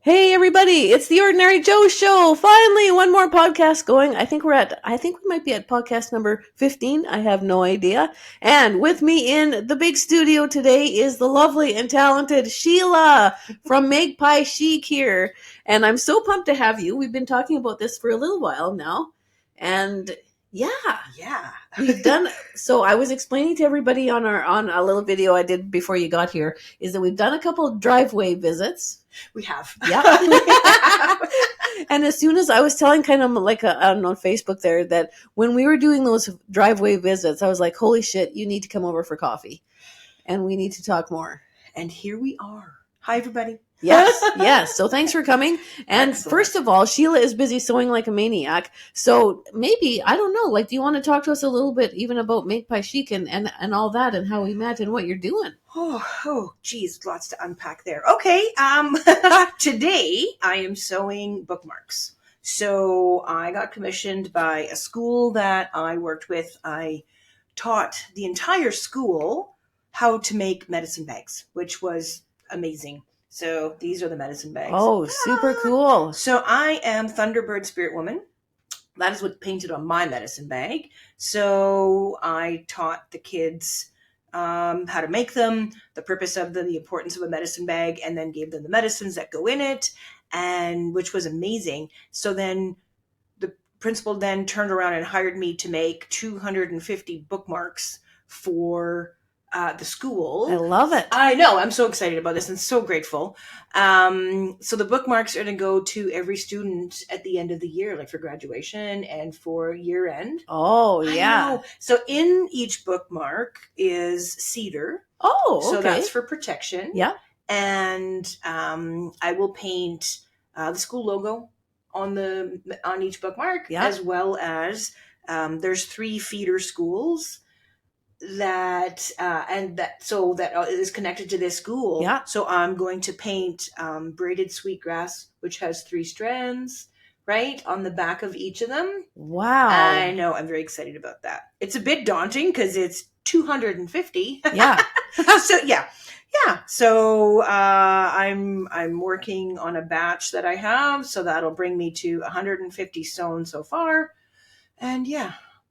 Hey everybody, it's the Ordinary Joe Show. Finally, one more podcast going. I think we might be at podcast number 15. I have no idea. And with me in the big studio today is the lovely and talented Sheila from Magpie Chic here. And I'm so pumped to have you. We've been talking about this for a little while now. And Yeah. we've done. So I was explaining to everybody on a little video I did before you got here is that we've done a couple of driveway visits. We have. Yeah. And as soon as I was telling kind of like on Facebook there that when we were doing those driveway visits, I was like, holy shit, you need to come over for coffee and we need to talk more. And here we are. Hi, everybody. Yes. So thanks for coming. And Excellent. First of all, Sheila is busy sewing like a maniac. So maybe, I don't know, like, do you want to talk to us a little bit even about Magpie Chic and all that and how we met and what you're doing? Geez, lots to unpack there. Okay. Today I am sewing bookmarks. So I got commissioned by a school that I worked with. I taught the entire school how to make medicine bags, which was amazing. So these are the medicine bags. Oh, super cool. So I am Thunderbird Spirit Woman. That is what painted on my medicine bag. So I taught the kids how to make them, the purpose of them, the importance of a medicine bag, and then gave them the medicines that go in it, and which was amazing. So then the principal then turned around and hired me to make 250 bookmarks for the school. I love it. I know. I'm so excited about this and so grateful. So the bookmarks are going to go to every student at the end of the year, like for graduation and for year end. Oh, yeah. So in each bookmark is cedar. Oh, okay. So that's for protection. Yeah. And I will paint the school logo on each bookmark, as well as there's 3 feeder schools that is connected to this school. Yeah. So I'm going to paint braided sweetgrass, which has 3 strands, right, on the back of each of them. Wow. I know. I'm very excited about that. It's a bit daunting because it's 250. Yeah. So yeah. So I'm working on a batch that I have, so that'll bring me to 150 sewn so far. And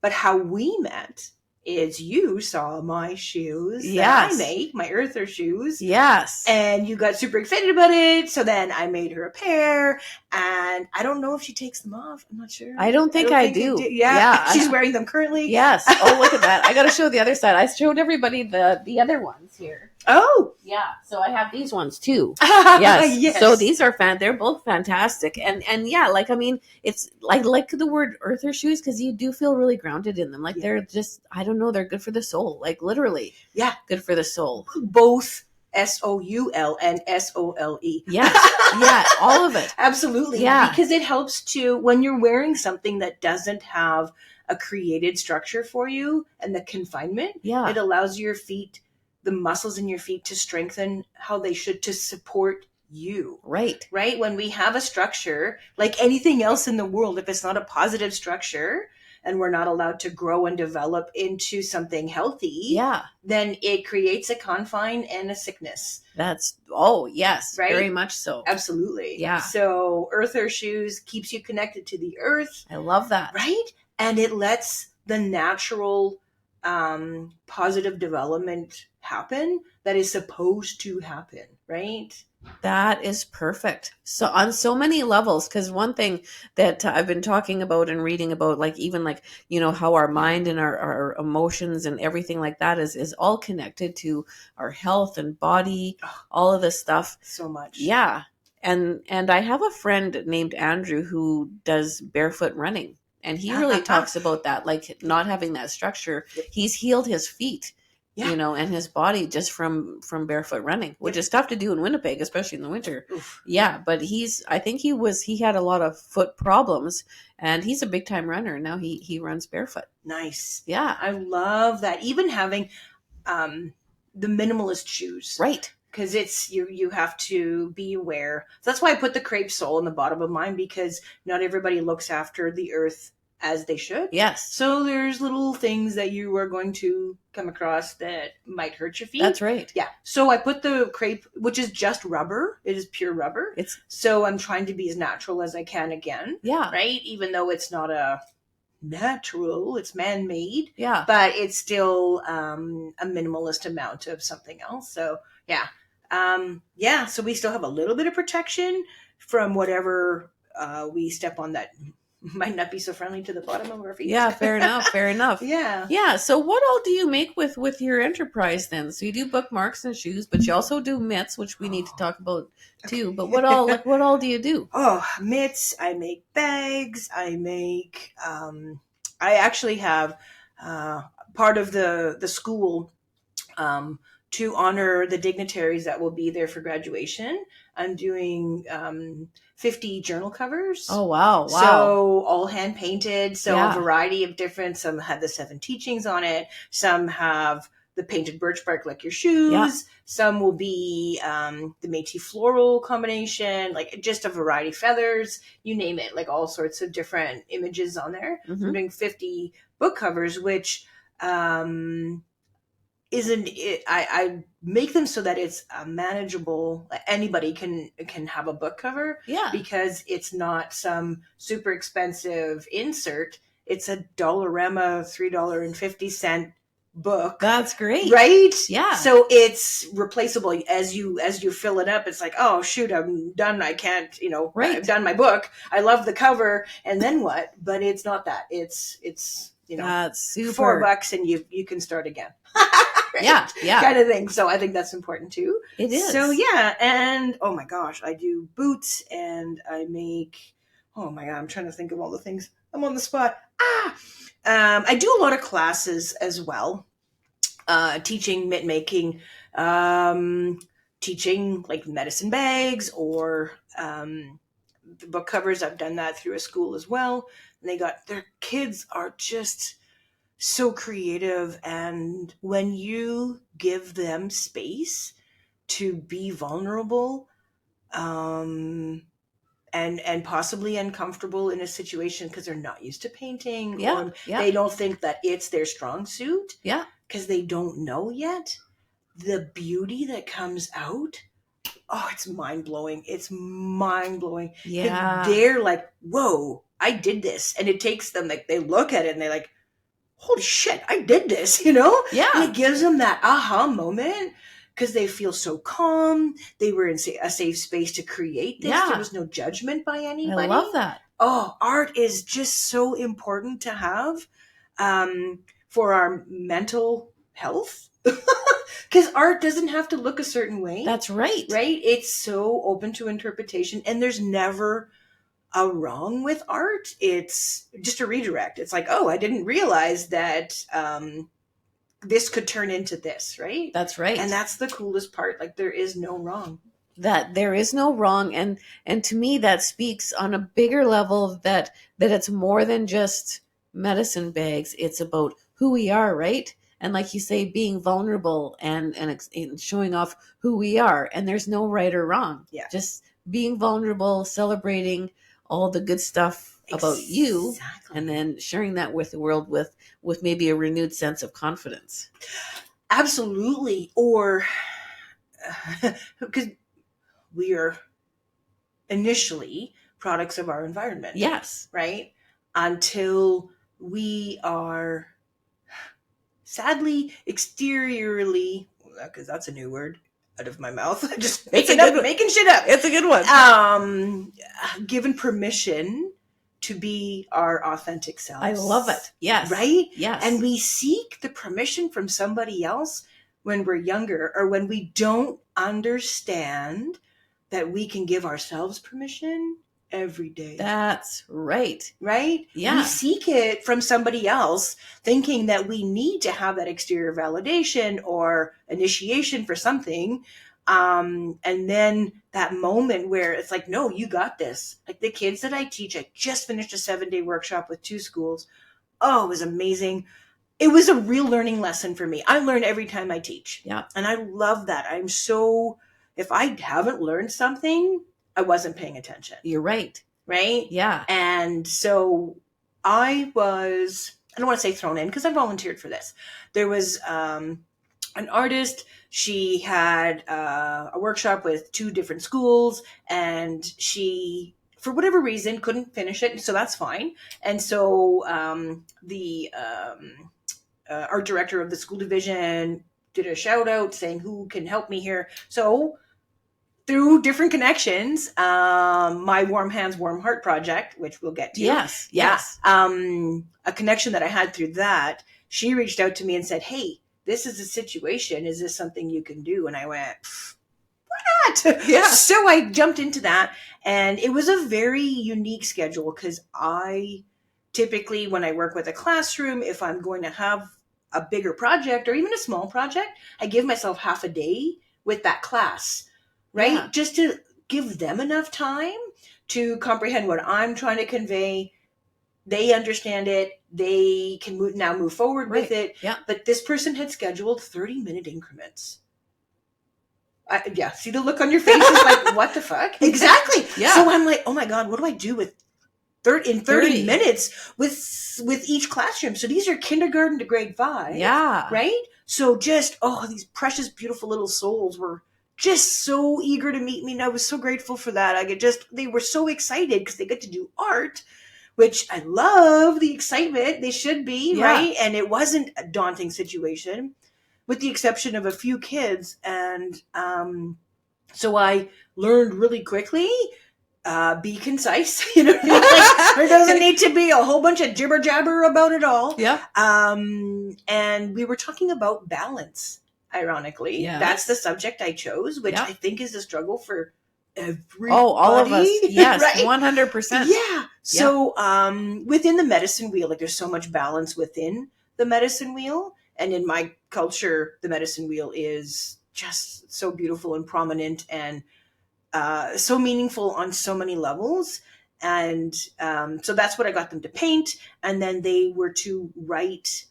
but how we met is you saw my shoes that I make, my earther shoes. Yes. And you got super excited about it. So then I made her a pair. And I don't know if she takes them off. I'm not sure. I don't think I do. Yeah. She's wearing them currently. Yes. Oh, look at that. I got to show the other side. I showed everybody the other ones here. Oh. Yeah. So I have these ones too. Yes. Yes. So these are they're both fantastic. And yeah, like, I mean, it's like the word earther shoes because you do feel really grounded in them. Like they're just, I don't know, they're good for the soul. Like literally. Yeah. Good for the soul. Both SOUL and SOLE. Yes. Yeah. All of it. Absolutely. Yeah. Because it helps to, when you're wearing something that doesn't have a created structure for you and the confinement, it allows your feet, the muscles in your feet to strengthen how they should to support you. Right. When we have a structure, like anything else in the world, if it's not a positive structure and we're not allowed to grow and develop into something healthy, then it creates a confine and a sickness. Yes. Right? Very much so. Absolutely. Yeah. So earther shoes keeps you connected to the earth. I love that. Right? And it lets the natural positive development happen that is supposed to happen, right? That is perfect. So on so many levels, because one thing that I've been talking about and reading about, like even like, you know, how our mind and our emotions and everything like that is all connected to our health and body, all of this stuff. So much. Yeah. And I have a friend named Andrew who does barefoot running. And he really talks about that, like not having that structure. He's healed his feet, you know, and his body just from barefoot running, which is tough to do in Winnipeg, especially in the winter. Oof. Yeah, but he had a lot of foot problems, and he's a big time runner. Now he runs barefoot. Nice. Yeah. I love that. Even having the minimalist shoes. Right. Because it's you have to be aware. So that's why I put the crepe sole in the bottom of mine, because not everybody looks after the earth as they should. Yes. So there's little things that you are going to come across that might hurt your feet. That's right. Yeah. So I put the crepe, which is just rubber. It is pure rubber. So I'm trying to be as natural as I can again. Yeah. Right? Even though it's not a natural, it's man-made. Yeah. But it's still a minimalist amount of something else. So yeah. So we still have a little bit of protection from whatever we step on that might not be so friendly to the bottom of our feet. Yeah, fair enough. Fair enough. Yeah. Yeah. So what all do you make with your enterprise then? So you do bookmarks and shoes, but you also do mitts, which we need to talk about too. But what all do you do? Oh, mitts. I make bags. I make. I actually have part of the school. To honor the dignitaries that will be there for graduation, I'm doing 50 journal covers. Oh, wow. So all hand painted. So a variety of different, some have the 7 teachings on it. Some have the painted birch bark like your shoes. Yeah. Some will be the Métis floral combination, like just a variety of feathers, you name it, like all sorts of different images on there. Mm-hmm. I'm doing 50 book covers, which isn't it, I make them so that it's manageable. Anybody can have a book cover. Yeah. Because it's not some super expensive insert. It's a Dollarama $3.50 book. That's great. Right? Yeah. So it's replaceable as you fill it up. It's like, oh shoot, I'm done. I can't, right. I've done my book. I love the cover. And then what? But it's not that. It's that's super. $4 and you can start again. Right? Yeah. Kind of thing. So I think that's important too. It is. So yeah. And oh my gosh, I do boots and I make, oh my God, I'm trying to think of all the things. I'm on the spot. I do a lot of classes as well. Teaching mitt making, teaching like medicine bags or the book covers. I've done that through a school as well. And their kids are just so creative, and when you give them space to be vulnerable and possibly uncomfortable in a situation because they're not used to painting, they don't think that it's their strong suit, because they don't know yet, the beauty that comes out, it's mind-blowing. They're like, whoa, I did this. And it takes them, like, they look at it and they're like, holy shit, I did this, Yeah. And it gives them that aha moment because they feel so calm. They were in a safe space to create this. Yeah. There was no judgment by anybody. I love that. Oh, art is just so important to have for our mental health. Because art doesn't have to look a certain way. That's right. Right? It's so open to interpretation, and there's never a wrong with art. It's just a redirect. It's like, oh, I didn't realize that this could turn into this, right? That's right. And that's the coolest part. Like, there is no wrong. That there is no wrong, and to me that speaks on a bigger level that it's more than just medicine bags. It's about who we are, right? And like you say, being vulnerable and showing off who we are. And there's no right or wrong. Yeah. Just being vulnerable, celebrating all the good stuff about you, and then sharing that with the world with maybe a renewed sense of confidence. Absolutely. Or because we are initially products of our environment. Yes. Right? Until we are sadly exteriorly, because that's a new word out of my mouth. Just making shit up. It's a good one. Given permission to be our authentic selves. I love it. Yes. Right? Yes. And we seek the permission from somebody else when we're younger, or when we don't understand that we can give ourselves permission every day. That's right. Right? Yeah. We seek it from somebody else, thinking that we need to have that exterior validation or initiation for something. And then that moment where it's like, no, you got this. Like the kids that I teach, I just finished a 7-day workshop with 2 schools. Oh, it was amazing. It was a real learning lesson for me. I learn every time I teach. Yeah. And I love that. If I haven't learned something, I wasn't paying attention. You're right. Right? Yeah. And so I don't want to say thrown in because I volunteered for this. There was an artist. She had a workshop with 2 different schools, and she, for whatever reason, couldn't finish it. So that's fine. And so the art director of the school division did a shout out saying, who can help me here? So through different connections, my Warm Hands, Warm Heart project, which we'll get to. Yes. A connection that I had through that, she reached out to me and said, hey, this is a situation. Is this something you can do? And I went, why not? Yeah. So I jumped into that, and it was a very unique schedule because I typically, when I work with a classroom, if I'm going to have a bigger project or even a small project, I give myself half a day with that class, right? Yeah. Just to give them enough time to comprehend what I'm trying to convey. They understand it. They can now move forward with it. Yeah. But this person had scheduled 30-minute increments. See the look on your face is like, what the fuck? Exactly. Yeah. So I'm like, oh my God, what do I do with 30 minutes with each classroom? So these are kindergarten to grade 5. Yeah. Right? So just, these precious, beautiful little souls were just so eager to meet me. And I was so grateful for that. They were so excited because they get to do art, which I love the excitement. They should be, right? And it wasn't a daunting situation, with the exception of a few kids. And so I learned really quickly, be concise. You know, like, there doesn't need to be a whole bunch of jibber jabber about it all. Yeah. And we were talking about balance, ironically. Yes. That's the subject I chose, which I think is a struggle for everybody. All of us. Yes, right? 100%. Yeah. So within the medicine wheel, like there's so much balance within the medicine wheel. And in my culture, the medicine wheel is just so beautiful and prominent and so meaningful on so many levels. And so that's what I got them to paint. And then they were to write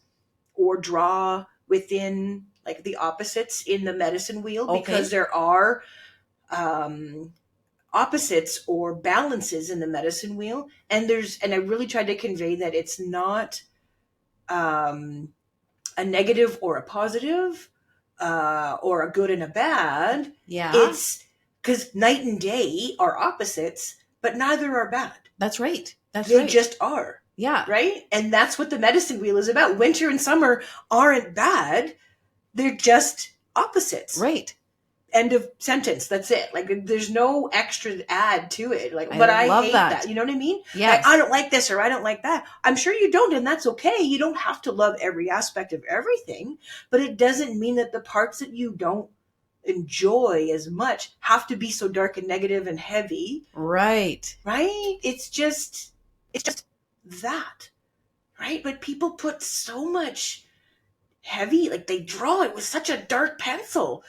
or draw within like the opposites in the medicine wheel, because there are opposites or balances in the medicine wheel. And I really tried to convey that it's not a negative or a positive, or a good and a bad. Yeah. It's because night and day are opposites, but neither are bad. That's right. They just are. Yeah. Right? And that's what the medicine wheel is about. Winter and summer aren't bad. They're just opposites. Right. End of sentence. That's it. Like, there's no extra add to it. Like, but I hate that. You know what I mean? Yes. Like, I don't like this or I don't like that. I'm sure you don't, and that's okay. You don't have to love every aspect of everything, but it doesn't mean that the parts that you don't enjoy as much have to be so dark and negative and heavy. Right. Right? It's just that. Right? But people put so much heavy, like they draw it with such a dark pencil.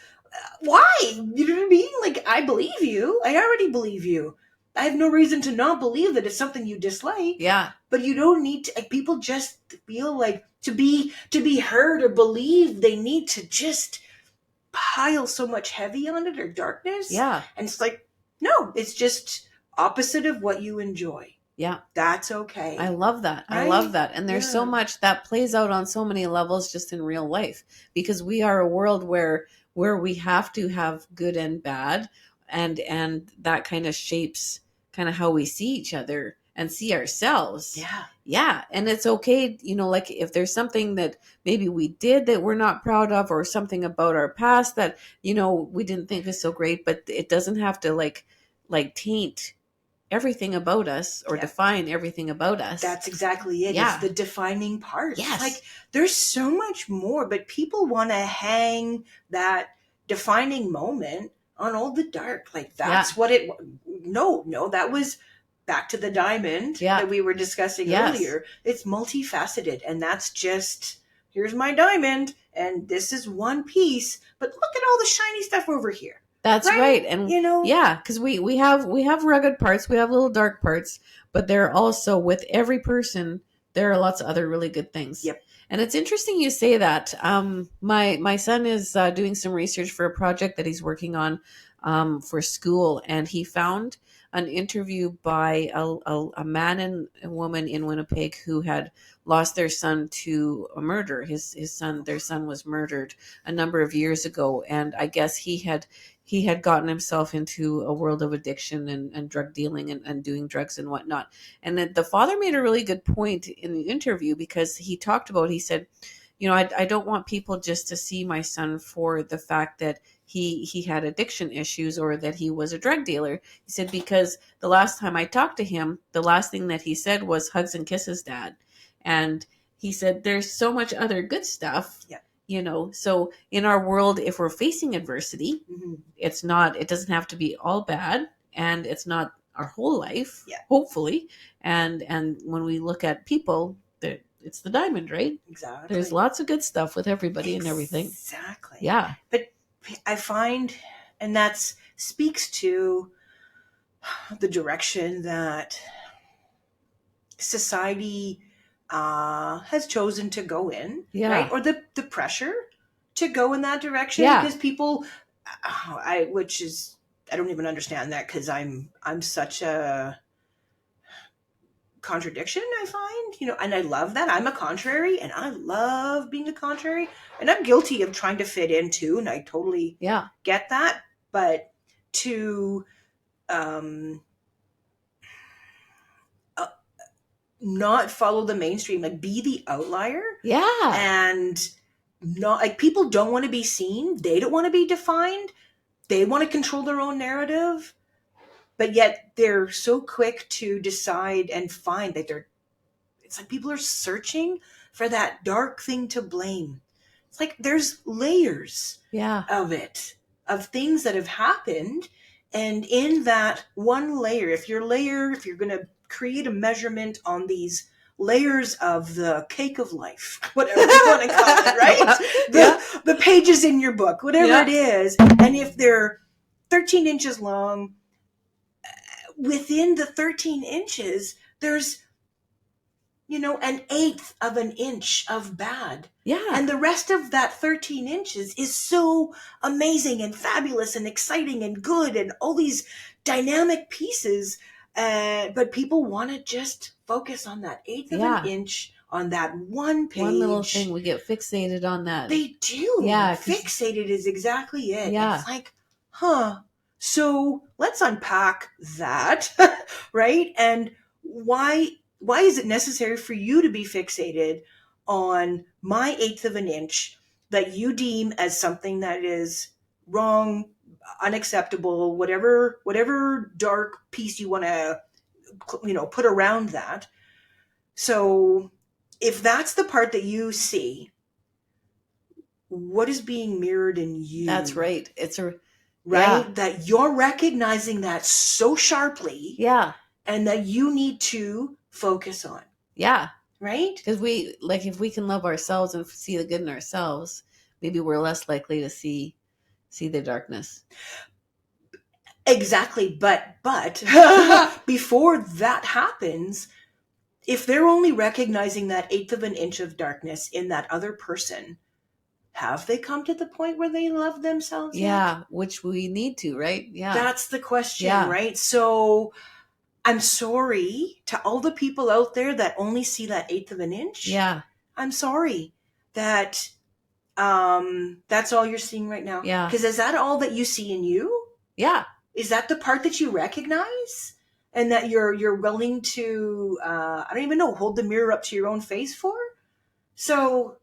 Why? You know what I mean? Like, I believe you. I already believe you. I have no reason to not believe that it's something you dislike. Yeah. But you don't need to, like, people just feel like to be heard or believe, they need to just pile so much heavy on it or darkness. Yeah. And it's like, no, it's just opposite of what you enjoy. Yeah. That's okay. I love that. Right? I love that. And there's so much that plays out on so many levels just in real life, because we are a world where we have to have good and bad, and that kind of shapes kind of how we see each other and see ourselves. Yeah. Yeah. And it's okay, you know, like if there's something that maybe we did that we're not proud of, or something about our past that, you know, we didn't think was so great, but it doesn't have to like taint everything about us or define everything about us. That's exactly it. Yeah. It's the defining part. Yes. Like, there's so much more, but people want to hang that defining moment on all the dark. Like, that's what it, no, that was back to the diamond that we were discussing earlier. It's multifaceted, and that's just, here's my diamond, and this is one piece, but look at all the shiny stuff over here. That's right. And, you know, because we have rugged parts, we have little dark parts, but they're also, with every person, there are lots of other really good things. Yep. And it's interesting you say that. My son is doing some research for a project that he's working on for school, and he found an interview by a man and a woman in Winnipeg who had lost their son to a murder. Their son was murdered a number of years ago, and I guess he had gotten himself into a world of addiction and drug dealing and doing drugs and whatnot. And then the father made a really good point in the interview, because he said, I don't want people just to see my son for the fact that he had addiction issues or that he was a drug dealer. He said, because the last time I talked to him, the last thing that he said was hugs and kisses, Dad. And he said, there's so much other good stuff. Yeah. So in our world, if we're facing adversity, mm-hmm. it doesn't have to be all bad, and it's not our whole life, hopefully. And when we look at people, it's the diamond, right? Exactly. There's lots of good stuff with everybody and everything. Exactly. Yeah. But I find, and that speaks to the direction that society has chosen to go in, right? Or the pressure to go in that direction, because people, I don't even understand that, because I'm such a contradiction, I find, and I love that. I'm a contrary, and I love being the contrary, and I'm guilty of trying to fit in too, and I totally get that. But to not follow the mainstream, like be the outlier, and not, like, people don't want to be seen, they don't want to be defined, they want to control their own narrative, but yet they're so quick to decide and find that it's like people are searching for that dark thing to blame. It's like there's layers of it, of things that have happened. And in that one layer, if you're going to create a measurement on these layers of the cake of life, whatever you want to call it, right? The pages in your book, whatever it is. And if they're 13 inches long, within the 13 inches, there's, an eighth of an inch of bad. Yeah. And the rest of that 13 inches is so amazing and fabulous and exciting and good and all these dynamic pieces. But people want to just focus on that eighth of an inch, on that one page. One little thing. We get fixated on that. They do. Yeah. Fixated is exactly it. Yeah. It's like, so let's unpack that, right? And why is it necessary for you to be fixated on my eighth of an inch that you deem as something that is wrong, unacceptable, whatever dark piece you want to, put around that? So if that's the part that you see, what is being mirrored in you? That's right. It's right? That you're recognizing that so sharply. Yeah. And that you need to focus on. Yeah. Right? Because if we can love ourselves and see the good in ourselves, maybe we're less likely to see the darkness. Exactly. But before that happens, if they're only recognizing that eighth of an inch of darkness in that other person, have they come to the point where they love themselves yet? Which we need to, right? Yeah. That's the question, right? So I'm sorry to all the people out there that only see that eighth of an inch. Yeah. I'm sorry that that's all you're seeing right now. Yeah. Because is that all that you see in you? Yeah. Is that the part that you recognize and that you're willing to, I don't even know, hold the mirror up to your own face for? So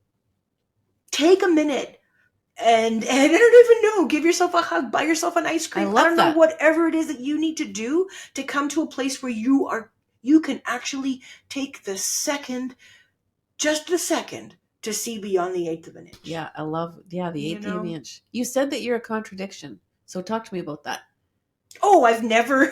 take a minute and I don't even know, give yourself a hug, buy yourself an ice cream. I don't know, whatever it is that you need to do to come to a place where you can actually take the second to see beyond the eighth of an inch. Yeah, I love, the eighth of an inch. You said that you're a contradiction. So talk to me about that. Oh, I've never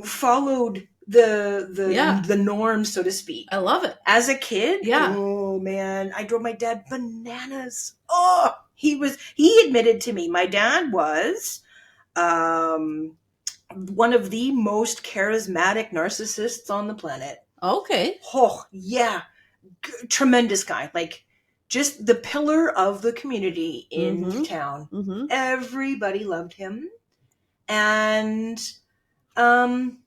followed the norm, so to speak. I love it. As a kid, oh man, I drove my dad bananas. Oh, he admitted to me, my dad was one of the most charismatic narcissists on the planet. Okay. Oh, yeah. Tremendous guy. Like, just the pillar of the community in town. Mm-hmm. Everybody loved him. And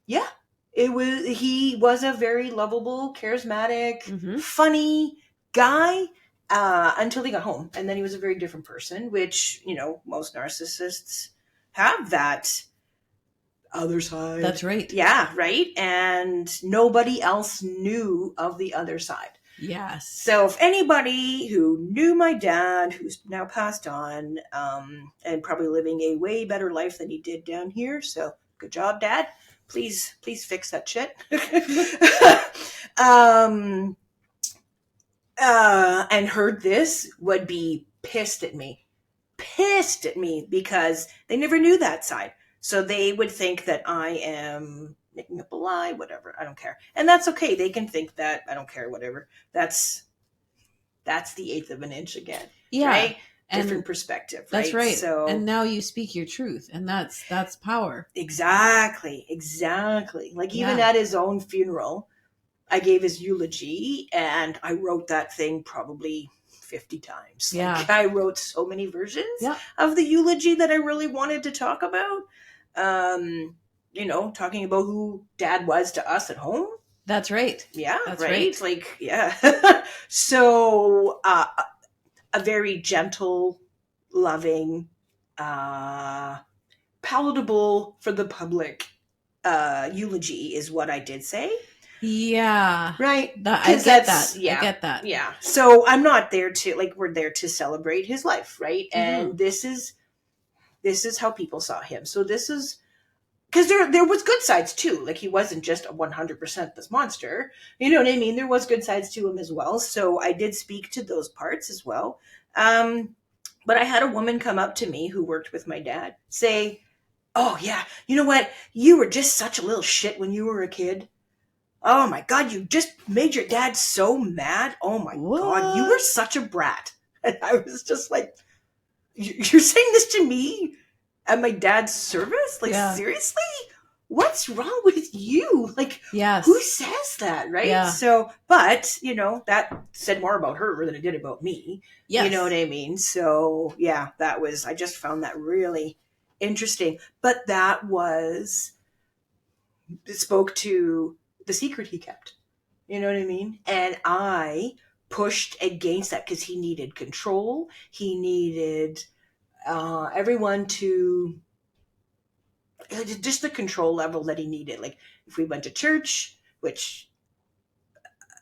yeah, he was a very lovable, charismatic, funny guy until he got home, and then he was a very different person, which, you know, most narcissists have that other side. That's right. Yeah, right. And nobody else knew of the other side. Yes. So if anybody who knew my dad, who's now passed on, and probably living a way better life than he did down here, so good job, Dad. Please fix that shit. And heard this would be pissed at me because they never knew that side. So they would think that I am making up a lie, whatever. I don't care. And that's okay. They can think that. I don't care, whatever. That's the eighth of an inch again. Yeah. Right? Different perspective. Right? That's right. So, and now you speak your truth, and that's power. Exactly. Like even at his own funeral, I gave his eulogy, and I wrote that thing probably 50 times. Yeah. Like, I wrote so many versions of the eulogy that I really wanted to talk about. You know, talking about who Dad was to us at home. That's right. Yeah, that's right. Like, yeah. So, a very gentle, loving, palatable for the public eulogy is what I did say. Yeah. Right. I get that. Yeah. I get that. Yeah. So I'm not there to, like, we're there to celebrate his life, right? And this is how people saw him. So this is, because there was good sides too. Like, he wasn't just a 100% this monster. You know what I mean? There was good sides to him as well. So I did speak to those parts as well. But I had a woman come up to me who worked with my dad say, "Oh yeah, you know what? You were just such a little shit when you were a kid. Oh my God, you just made your dad so mad. Oh my God, you were such a brat." And I was just like, "You're saying this to me at my dad's service? Like, seriously? What's wrong with you? Like, who says that?" Right? Yeah. So, but, you know, that said more about her than it did about me. Yes. You know what I mean? So, yeah, I just found that really interesting. But it spoke to the secret he kept. You know what I mean? And I pushed against that because he needed control. He needed everyone to, just the control level that he needed. Like, if we went to church, which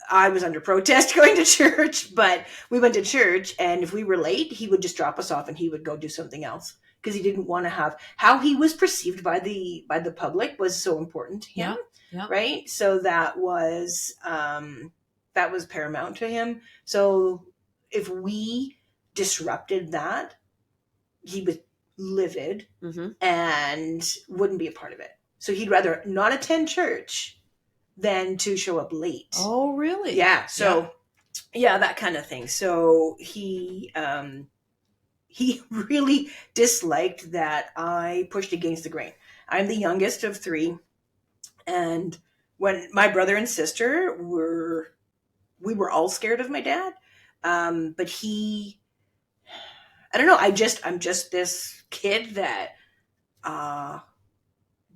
I was under protest going to church, but we went to church, and if we were late, he would just drop us off and he would go do something else. Because he didn't want to have, how he was perceived by the public was so important to him. Yeah. Right. So that was paramount to him. So if we disrupted that, he was livid and wouldn't be a part of it. So he'd rather not attend church than to show up late. Oh, really? Yeah. So yeah, that kind of thing. So he really disliked that I pushed against the grain. I'm the youngest of three. And when my brother and sister we were all scared of my dad. But I don't know. I'm just this kid that,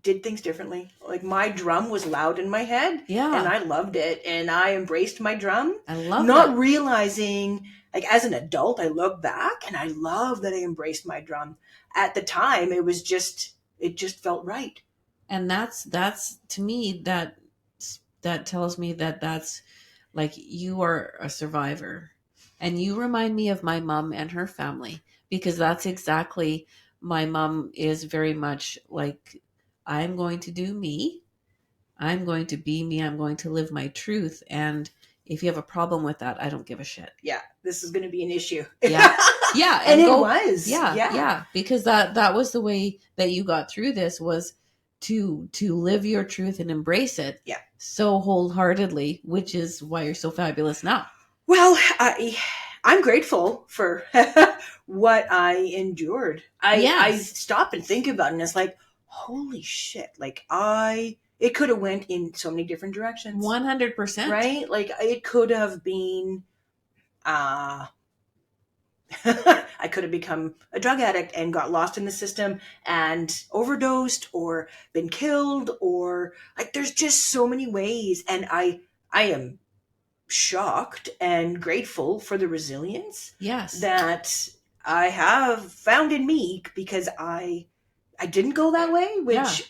did things differently. Like, my drum was loud in my head. Yeah. And I loved it. And I embraced my drum. I love not realizing, like, as an adult, I look back and I love that I embraced my drum. At the time, it just felt right. And that's to me, that tells me that that's, like, you are a survivor. And you remind me of my mom and her family, because that's exactly, my mom is very much like, I'm going to do me. I'm going to be me. I'm going to live my truth. And if you have a problem with that, I don't give a shit. Yeah, this is going to be an issue. Yeah. Yeah. And it was. Yeah. Yeah. Because that was the way that you got through this, was to live your truth and embrace it. Yeah. So wholeheartedly, which is why you're so fabulous now. Well, I'm grateful for what I endured. I stop and think about it, and it's like, holy shit. Like, it could have went in so many different directions. 100%. Right? Like, it could have been I could have become a drug addict and got lost in the system and overdosed or been killed, or like there's just so many ways. And I am shocked and grateful for the resilience Yes. that I have found in me, because I didn't go that way, which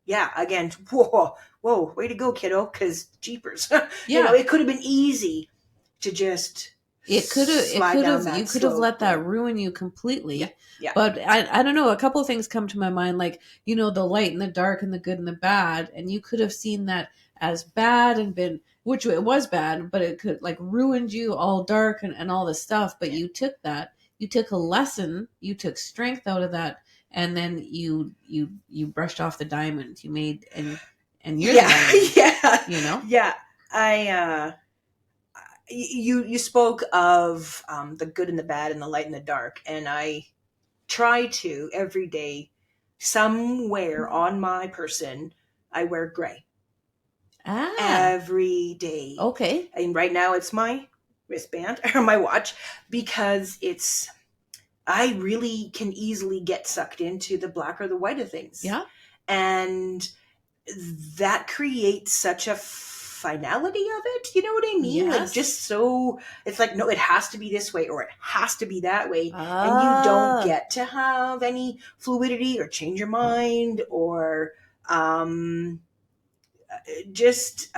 again, whoa, way to go, kiddo, because jeepers. It could have been easy to just you could have let that ruin you completely. Yeah. But I don't know, a couple of things come to my mind, like, the light and the dark and the good and the bad, and you could have seen that as bad and been, which it was bad, but it could like ruined you all dark and all this stuff. But you took a lesson, you took strength out of that, and then you brushed off the diamond you made, and you're the diamond, Yeah. You spoke of the good and the bad and the light and the dark, and I try to every day, somewhere on my person, I wear gray. Every day. Okay. And right now it's my wristband or my watch, because I really can easily get sucked into the black or the white of things. Yeah. And that creates such a finality of it. You know what I mean? Yes. Like, just so it's like, no, it has to be this way or it has to be that way. And you don't get to have any fluidity or change your mind or just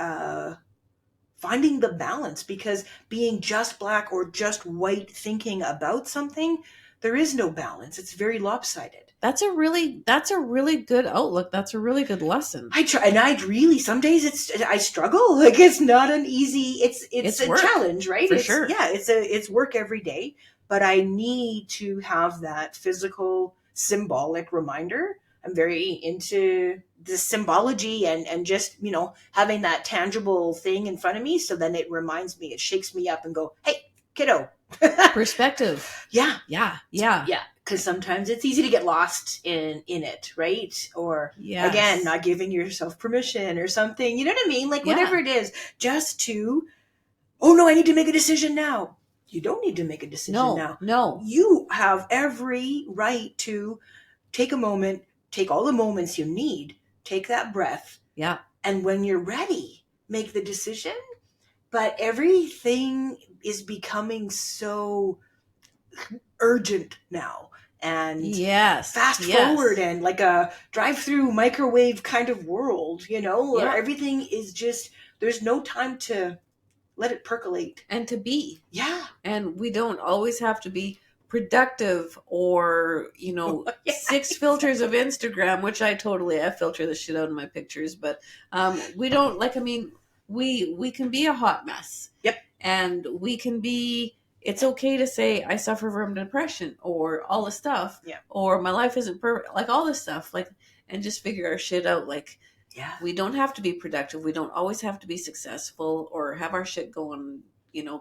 finding the balance, because being just black or just white thinking about something, there is no balance. It's very lopsided. That's a really good outlook. That's a really good lesson. I try, and some days I struggle. Like, it's not an easy, it's a work, challenge, right? For sure. Yeah, it's work every day, but I need to have that physical symbolic reminder. I'm very into the symbology and just, having that tangible thing in front of me. So then it reminds me, it shakes me up and go, hey, kiddo. Perspective. Yeah. Yeah. Because sometimes it's easy to get lost in it, right? Or again, not giving yourself permission or something. You know what I mean? Like, whatever it is, just to, oh no, I need to make a decision now. You don't need to make a decision now. No. You have every right to take a moment, take all the moments you need, take that breath. Yeah. And when you're ready, make the decision. But everything is becoming so urgent now, and fast forward, and like a drive-through microwave kind of world, where everything is just, there's no time to let it percolate and to be. Yeah. And we don't always have to be productive or 6 filters of Instagram, which I filter the shit out of my pictures, but we don't, like, I mean, we can be a hot mess. Yep. And we can be, it's okay to say I suffer from depression or all this stuff. Yeah. Or my life isn't perfect, like all this stuff, like, and just figure our shit out. Like, we don't have to be productive. We don't always have to be successful or have our shit going,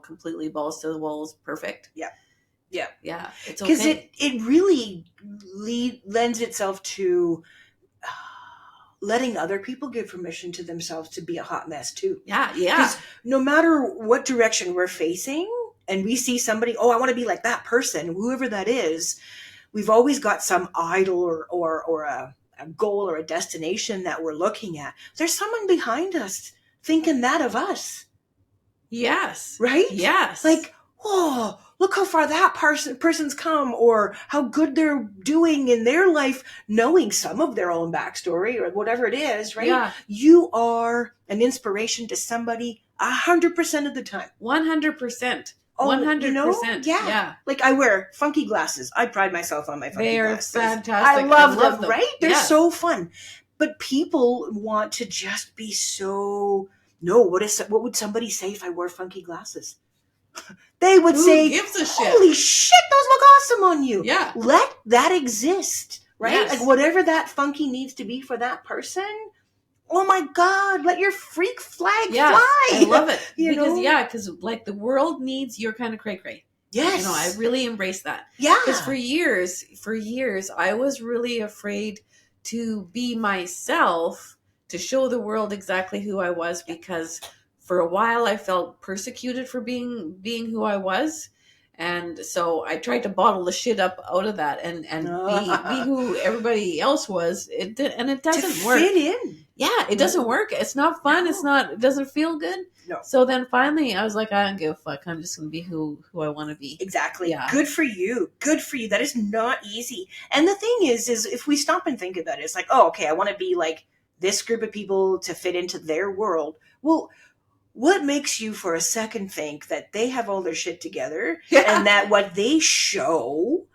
completely balls to the walls perfect. Yeah. It's okay. Because it really lends itself to letting other people give permission to themselves to be a hot mess too. Yeah. Because no matter what direction we're facing, and we see somebody, I want to be like that person, whoever that is, we've always got some idol or a goal or a destination that we're looking at. There's someone behind us thinking that of us. Yes. Right? Yes. Like, oh, look how far that person's come, or how good they're doing in their life, knowing some of their own backstory or whatever it is, right? Yeah. You are an inspiration to somebody 100% of the time. 100%. 100%. Yeah. Like, I wear funky glasses. I pride myself on my funky glasses. They are fantastic. I love them, right? They're so fun. But people want to just be so, no, what would somebody say if I wore funky glasses? They would say, gives a shit? Holy shit, those look awesome on you. Yeah. Let that exist, right? Yes. Like, whatever that funky needs to be for that person, oh my God, let your freak flag fly. I love it. Because like, the world needs your kind of cray-cray. Yes. I really embrace that. Yeah. Because for years, I was really afraid to be myself, to show the world exactly who I was, because for a while I felt persecuted for being who I was. And so I tried to bottle the shit up out of that and be who everybody else was. It doesn't work. Fit in. Yeah, it doesn't work. It's not fun. No. It doesn't feel good. No. So then finally I was like, I don't give a fuck. I'm just going to be who I want to be. Exactly. Yeah. Good for you. Good for you. That is not easy. And the thing is if we stop and think about it, it's like, oh, okay, I want to be like this group of people to fit into their world. Well, what makes you for a second think that they have all their shit together and that what they show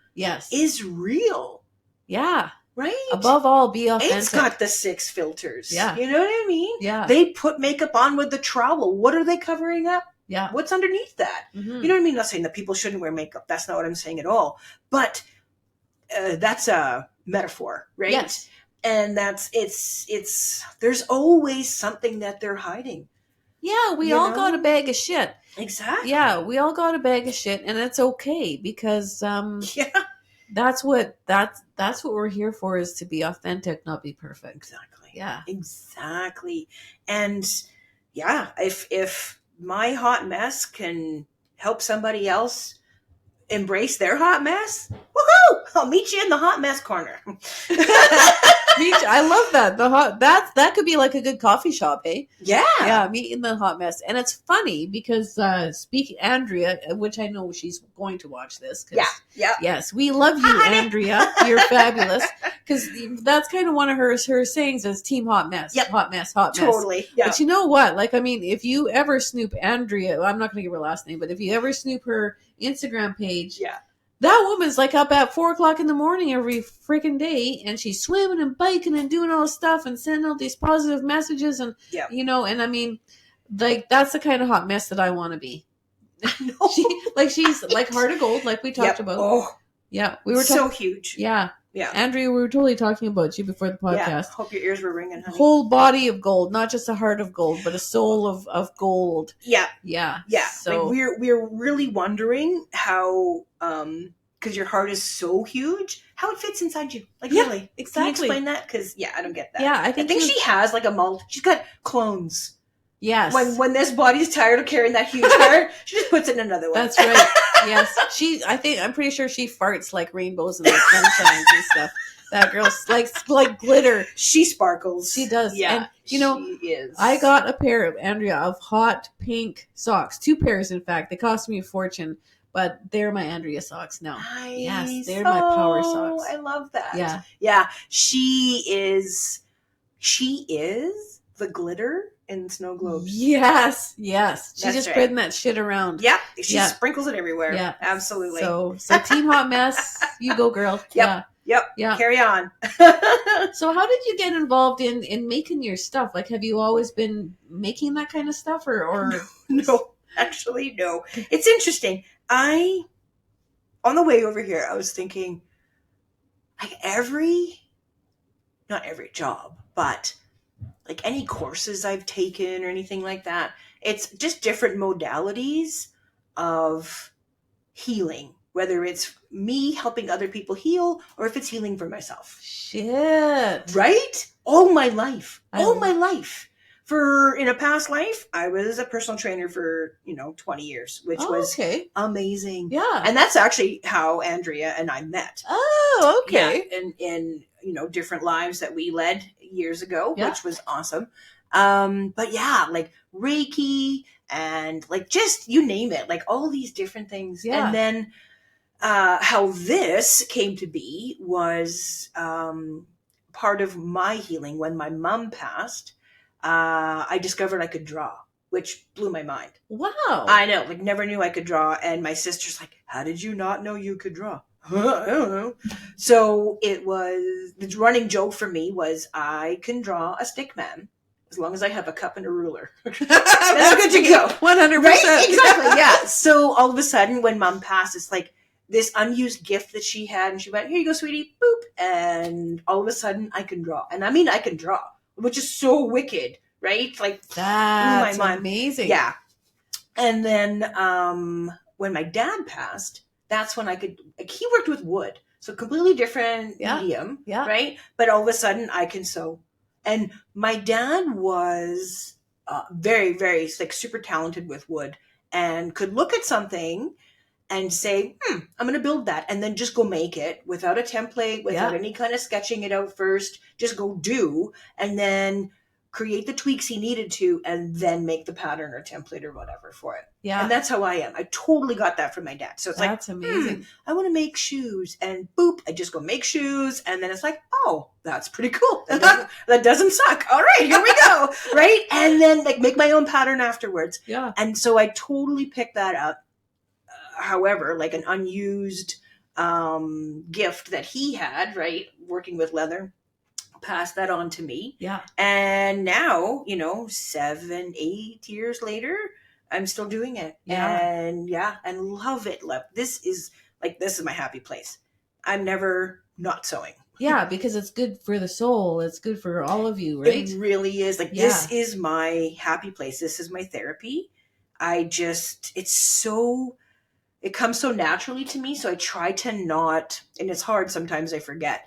is real? Yeah. Right? Above all, be authentic. It's got the 6 filters. Yeah. You know what I mean? Yeah. They put makeup on with the trowel. What are they covering up? Yeah. What's underneath that? Mm-hmm. You know what I mean? I'm not saying that people shouldn't wear makeup. That's not what I'm saying at all. But that's a metaphor, right? Yes. And it's there's always something that they're hiding. Yeah, we all got a bag of shit. Exactly. Yeah, we all got a bag of shit, and it's okay because that's what we're here for, is to be authentic, not be perfect. Exactly. Yeah. Exactly. And yeah, if my hot mess can help somebody else embrace their hot mess, woohoo! I'll meet you in the hot mess corner. I love that. That could be like a good coffee shop, hey? Yeah. Yeah, meet in the hot mess. And it's funny because speaking Andrea, which I know she's going to watch this. Yeah. Yes, we love you, Andrea. You're fabulous. Because that's kind of one of her sayings is Team Hot Mess. Yep. Hot mess, hot mess. Totally. Yeah. But you know what? Like, I mean, if you ever snoop Andrea, I'm not going to give her last name, but if you ever snoop her Instagram page, that woman's like up at 4:00 in the morning every freaking day, and she's swimming and biking and doing all this stuff and sending out these positive messages, and and I mean, like, that's the kind of hot mess that I want to be. She's like heart of gold, like we talked about. Oh, yeah, we were so huge. Yeah. Yeah. Andrea, we were totally talking about you before the podcast. Yeah. Hope your ears were ringing, honey. Whole body of gold, not just a heart of gold, but a soul of gold. Yeah. Yeah. Yeah. So like we're really wondering how, because your heart is so huge, how it fits inside you. Like, really. Exactly. Can you explain that? Because, I don't get that. Yeah, I think she has like she's got clones. Yes. When this body's tired of carrying that huge heart, she just puts it in another one. That's right. Yes. I'm pretty sure she farts like rainbows and like sunshines and stuff. That girl's like glitter. She sparkles. She does. Yeah. And, she is. I got a pair of Andrea of hot pink socks. 2 pairs, in fact. They cost me a fortune, but they're my Andrea socks now. Nice. Yes, they're my power socks. I love that. Yeah. Yeah. She is the glitter in snow globes. Yes. She's just right. spreading that shit around. Yep. She sprinkles it everywhere. Yeah. Absolutely. So Team Hot Mess, you go, girl. Yep. Yeah. Yeah. Carry on. So how did you get involved in making your stuff? Like, have you always been making that kind of stuff or? No, actually, no. It's interesting. On the way over here, I was thinking, like, not every job, but like any courses I've taken or anything like that, it's just different modalities of healing, whether it's me helping other people heal or if it's healing for myself. Shit. Right? All my life. In a past life, I was a personal trainer for, 20 years, which was amazing. Yeah. And that's actually how Andrea and I met. Oh, okay. Yeah, in different lives that we led years ago, which was awesome. But yeah, like Reiki and like just you name it, like all these different things. Yeah. And then how this came to be was part of my healing. When my mom passed, I discovered I could draw, which blew my mind. Wow. I know, like never knew I could draw. And my sister's like, how did you not know you could draw? I don't know. So it was, the running joke for me was I can draw a stick man as long as I have a cup and a ruler. That's good to go. 100%. Right? Exactly. Yeah. So all of a sudden when mom passed, it's like this unused gift that she had and she went, here you go, sweetie. Boop. And all of a sudden I can draw. And I mean, I can draw, which is so wicked, right? Like that's blew my mind. Amazing. Yeah. And then when my dad passed, that's when I could, like, he worked with wood. So completely different medium, right? But all of a sudden I can sew. And my dad was very, very like super talented with wood and could look at something and say, I'm going to build that, and then just go make it without a template, without any kind of sketching it out first. Just go do, and then create the tweaks he needed to, and then make the pattern or template or whatever for it. Yeah. And that's how I am. I totally got that from my dad. So it's that's amazing. I want to make shoes, and boop, I just go make shoes. And then it's like, oh, that's pretty cool. That doesn't suck. All right, here we go. Right. And then like make my own pattern afterwards. Yeah. And so I totally picked that up. However, like an unused gift that he had, right, working with leather, passed that on to me. Yeah. And now, 7-8 years later, I'm still doing it. Yeah. And love it. This is my happy place. I'm never not sewing. Yeah, because it's good for the soul. It's good for all of you, right? It really is. This is my happy place. This is my therapy. It comes so naturally to me. So I try to not, and it's hard. Sometimes I forget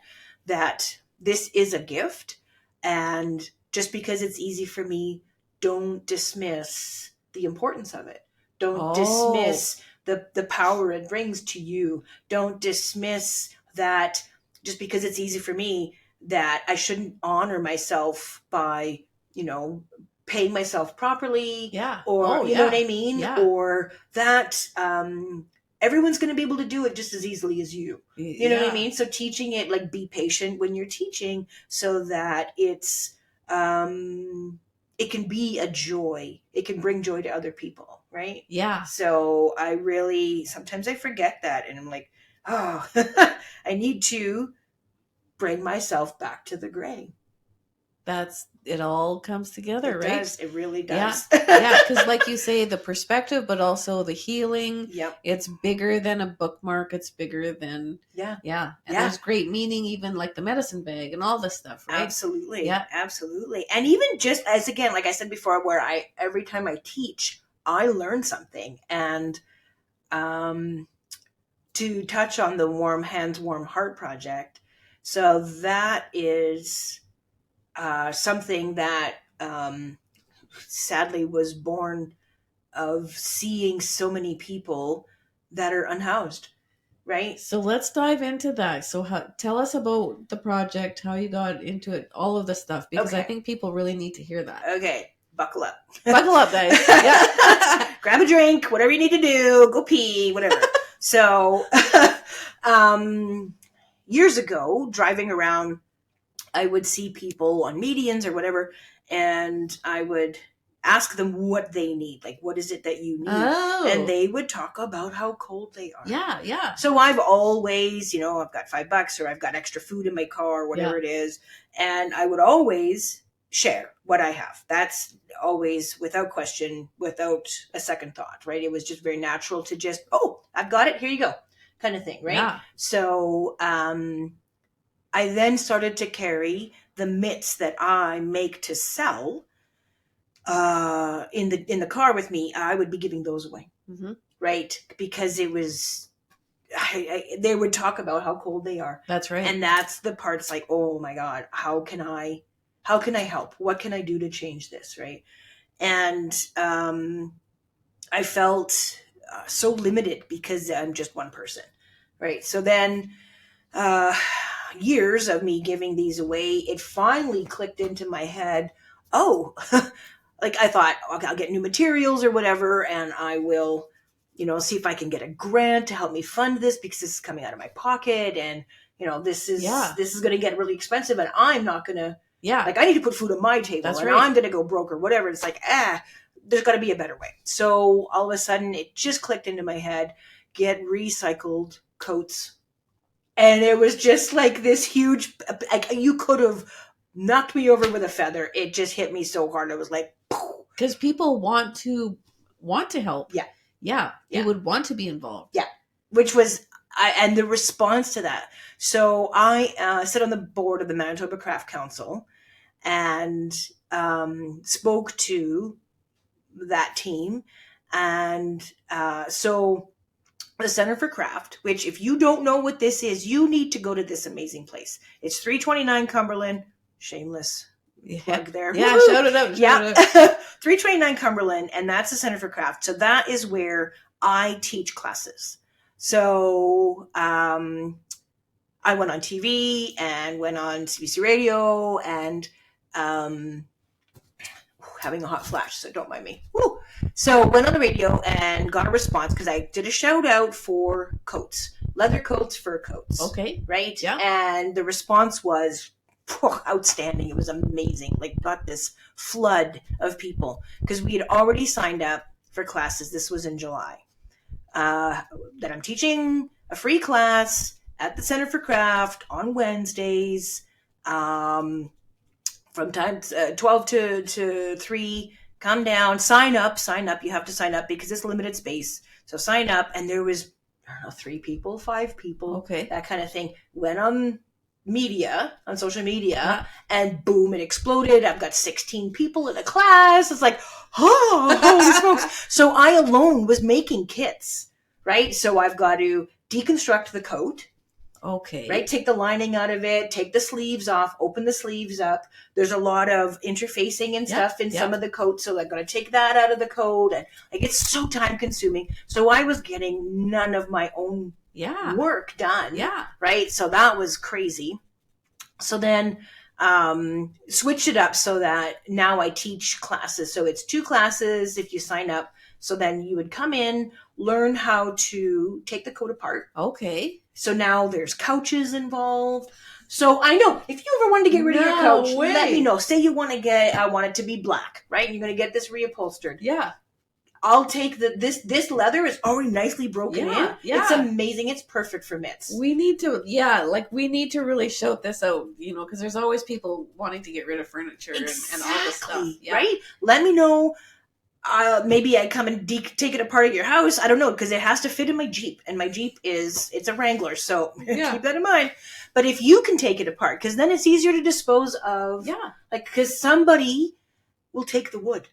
that this is a gift. And just because it's easy for me, don't dismiss the importance of it. Don't dismiss the power it brings to you. Don't dismiss that just because it's easy for me, that I shouldn't honor myself by, paying myself properly. Yeah. Or, you know what I mean? Yeah. Or that everyone's going to be able to do it just as easily as you. You know what I mean? So teaching it, like, be patient when you're teaching so that it's, it can be a joy. It can bring joy to other people, right? Yeah. So sometimes I forget that, and I'm like, oh, I need to bring myself back to the gray. It all comes together, right? It really does. Yeah, because like you say, the perspective, but also the healing. Yep. It's bigger than a bookmark. It's bigger than... Yeah. And there's great meaning, even like the medicine bag and all this stuff, right? Absolutely. Yeah. Absolutely. And even just as, again, like I said before, where every time I teach, I learn something. And to touch on the Warm Hands, Warm Heart project, so that is... something that sadly was born of seeing so many people that are unhoused, right? So let's dive into that. So tell us about the project, how you got into it, all of the stuff, because I think people really need to hear that. Okay, buckle up. Buckle up, guys. Yeah. Grab a drink, whatever you need to do, go pee, whatever. So years ago, driving around, I would see people on medians or whatever, and I would ask them what they need. Like, what is it that you need? Oh. And they would talk about how cold they are. Yeah, yeah. So I've always, I've got $5 or I've got extra food in my car, or whatever it is. And I would always share what I have. That's always, without question, without a second thought, right? It was just very natural to just, I've got it, here you go, kind of thing, right? Yeah. So, I then started to carry the mitts that I make to sell in the car with me. I would be giving those away, right? Because it was, they would talk about how cold they are. That's right. And that's the part. It's like, oh my God, how can I help? What can I do to change this, right? And I felt so limited because I'm just one person, right? So then... years of me giving these away, it finally clicked into my head, like I thought, okay, I'll get new materials or whatever, and I will, see if I can get a grant to help me fund this, because this is coming out of my pocket, and this is going to get really expensive, and I'm not going to, like, I need to put food on my table. That's and right. I'm going to go broke or whatever. It's like, there's got to be a better way. So all of a sudden it just clicked into my head, get recycled coats. And it was just like this huge, like, you could have knocked me over with a feather. It just hit me so hard. It was like, because people want to help. Yeah. Yeah. They would want to be involved. Yeah. Which was, and the response to that. So I sit on the board of the Manitoba Craft Council and spoke to that team. And so the Center for Craft, which, if you don't know what this is, you need to go to this amazing place. It's 329 Cumberland. Shameless plug there. Yeah, woo-hoo. Shout it out. 329 Cumberland, and that's the Center for Craft. So that is where I teach classes. So I went on TV and went on CBC Radio and having a hot flash, so don't mind me. Woo! So went on the radio and got a response because I did a shout out for coats, leather coats, fur coats. Okay. Right? Yeah. And the response was outstanding. It was amazing. Like, got this flood of people because we had already signed up for classes. This was in July. That I'm teaching a free class at the Center for Craft on Wednesdays. From time 12 to 3, come down, sign up. You have to sign up because it's limited space. So sign up. And there was, I don't know, 3 people, 5 people, okay, that kind of thing. Went on social media, and boom, it exploded. I've got 16 people in a class. It's like, oh, holy smokes. So I alone was making kits, right? So I've got to deconstruct the coat. Okay. Right? Take the lining out of it, take the sleeves off, open the sleeves up. There's a lot of interfacing and stuff in some of the coats, so I've got to take that out of the coat. And like, it's so time consuming. So I was getting none of my own work done. Yeah. Right? So that was crazy. So then switched it up so that now I teach classes. So it's 2 classes if you sign up. So then you would come in, learn how to take the coat apart. Okay. So now there's couches involved. So I know if you ever wanted to get rid of your couch, let me know. Say you want to I want it to be black, right? And you're going to get this reupholstered. Yeah. I'll take this leather is already nicely broken in. Yeah. It's amazing. It's perfect for mitts. We need to, we need to really shout this out, because there's always people wanting to get rid of furniture and all this stuff. Yeah. Right? Let me know. Maybe I come and take it apart at your house. I don't know, because it has to fit in my Jeep, and my Jeep it's a Wrangler, so keep that in mind. But if you can take it apart, because then it's easier to dispose of. Yeah. Like, because somebody will take the wood.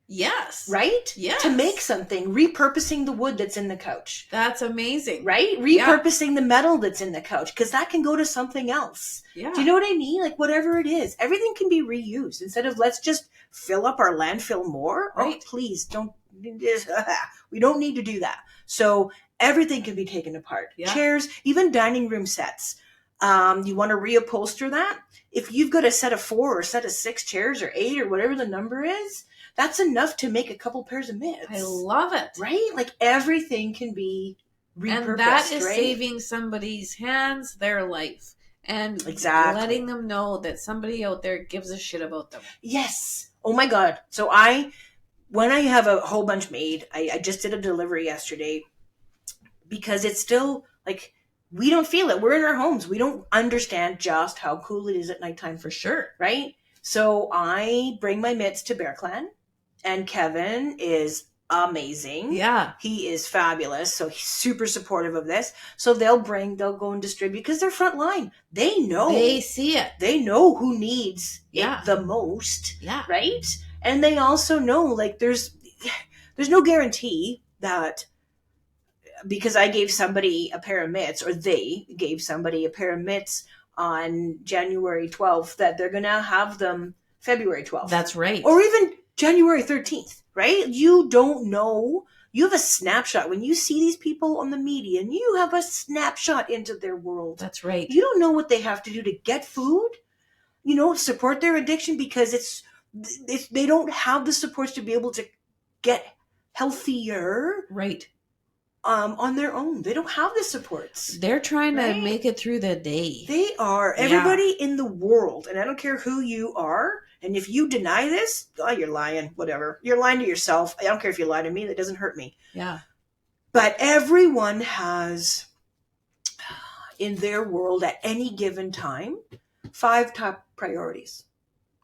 Yes. Right? Yes. To make something, repurposing the wood that's in the couch. That's amazing. Right? Repurposing the metal that's in the couch, because that can go to something else. Yeah. Do you know what I mean? Like, whatever it is, everything can be reused instead of let's just fill up our landfill more. Right. Oh, please don't. We don't need to do that. So everything can be taken apart. Yeah. Chairs, even dining room sets. You want to reupholster that? If you've got a set of 4 or a set of 6 chairs or 8 or whatever the number is, that's enough to make a couple pairs of mitts. I love it. Right? Like, everything can be repurposed. And that is saving somebody's hands, their life. And letting them know that somebody out there gives a shit about them. Yes. Oh my God. So when I have a whole bunch made, I just did a delivery yesterday because it's still like, we don't feel it. We're in our homes. We don't understand just how cool it is at nighttime. For sure. Right? So I bring my mitts to Bear Clan, and Kevin is amazing. Yeah. He is fabulous. So he's super supportive of this. So they'll go and distribute because they're front line. They know. They see it. They know who needs it the most. Yeah. Right? And they also know, like, there's no guarantee that because I gave somebody a pair of mitts, or they gave somebody a pair of mitts on January 12th, that they're going to have them February 12th. That's right. Or even January 13th, right? You don't know. You have a snapshot. When you see these people on the media, and you have a snapshot into their world. That's right. You don't know what they have to do to get food, support their addiction, because they don't have the supports to be able to get healthier. Right. On their own. They don't have the supports. They're trying to make it through the day. They are. Everybody in the world, and I don't care who you are, and if you deny this, you're lying, whatever. You're lying to yourself. I don't care if you lie to me. That doesn't hurt me. Yeah. But everyone has, in their world at any given time, 5 top priorities.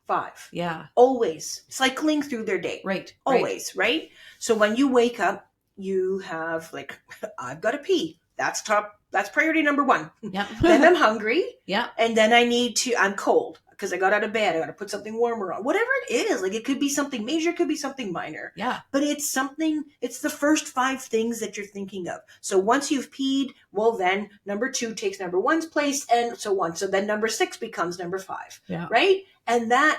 5. Yeah. Always. Cycling through their day. Right. Always, right? So when you wake up, you have, like, I've got to pee. That's priority number 1. Yeah. Then I'm hungry. Yeah. And then I'm cold because I got out of bed. I got to put something warmer on. Whatever it is, like, it could be something major, it could be something minor. Yeah. But it's the first 5 things that you're thinking of. So once you've peed, well, then number 2 takes number 1's place, and so on. So then number 6 becomes number 5. Yeah. Right? And that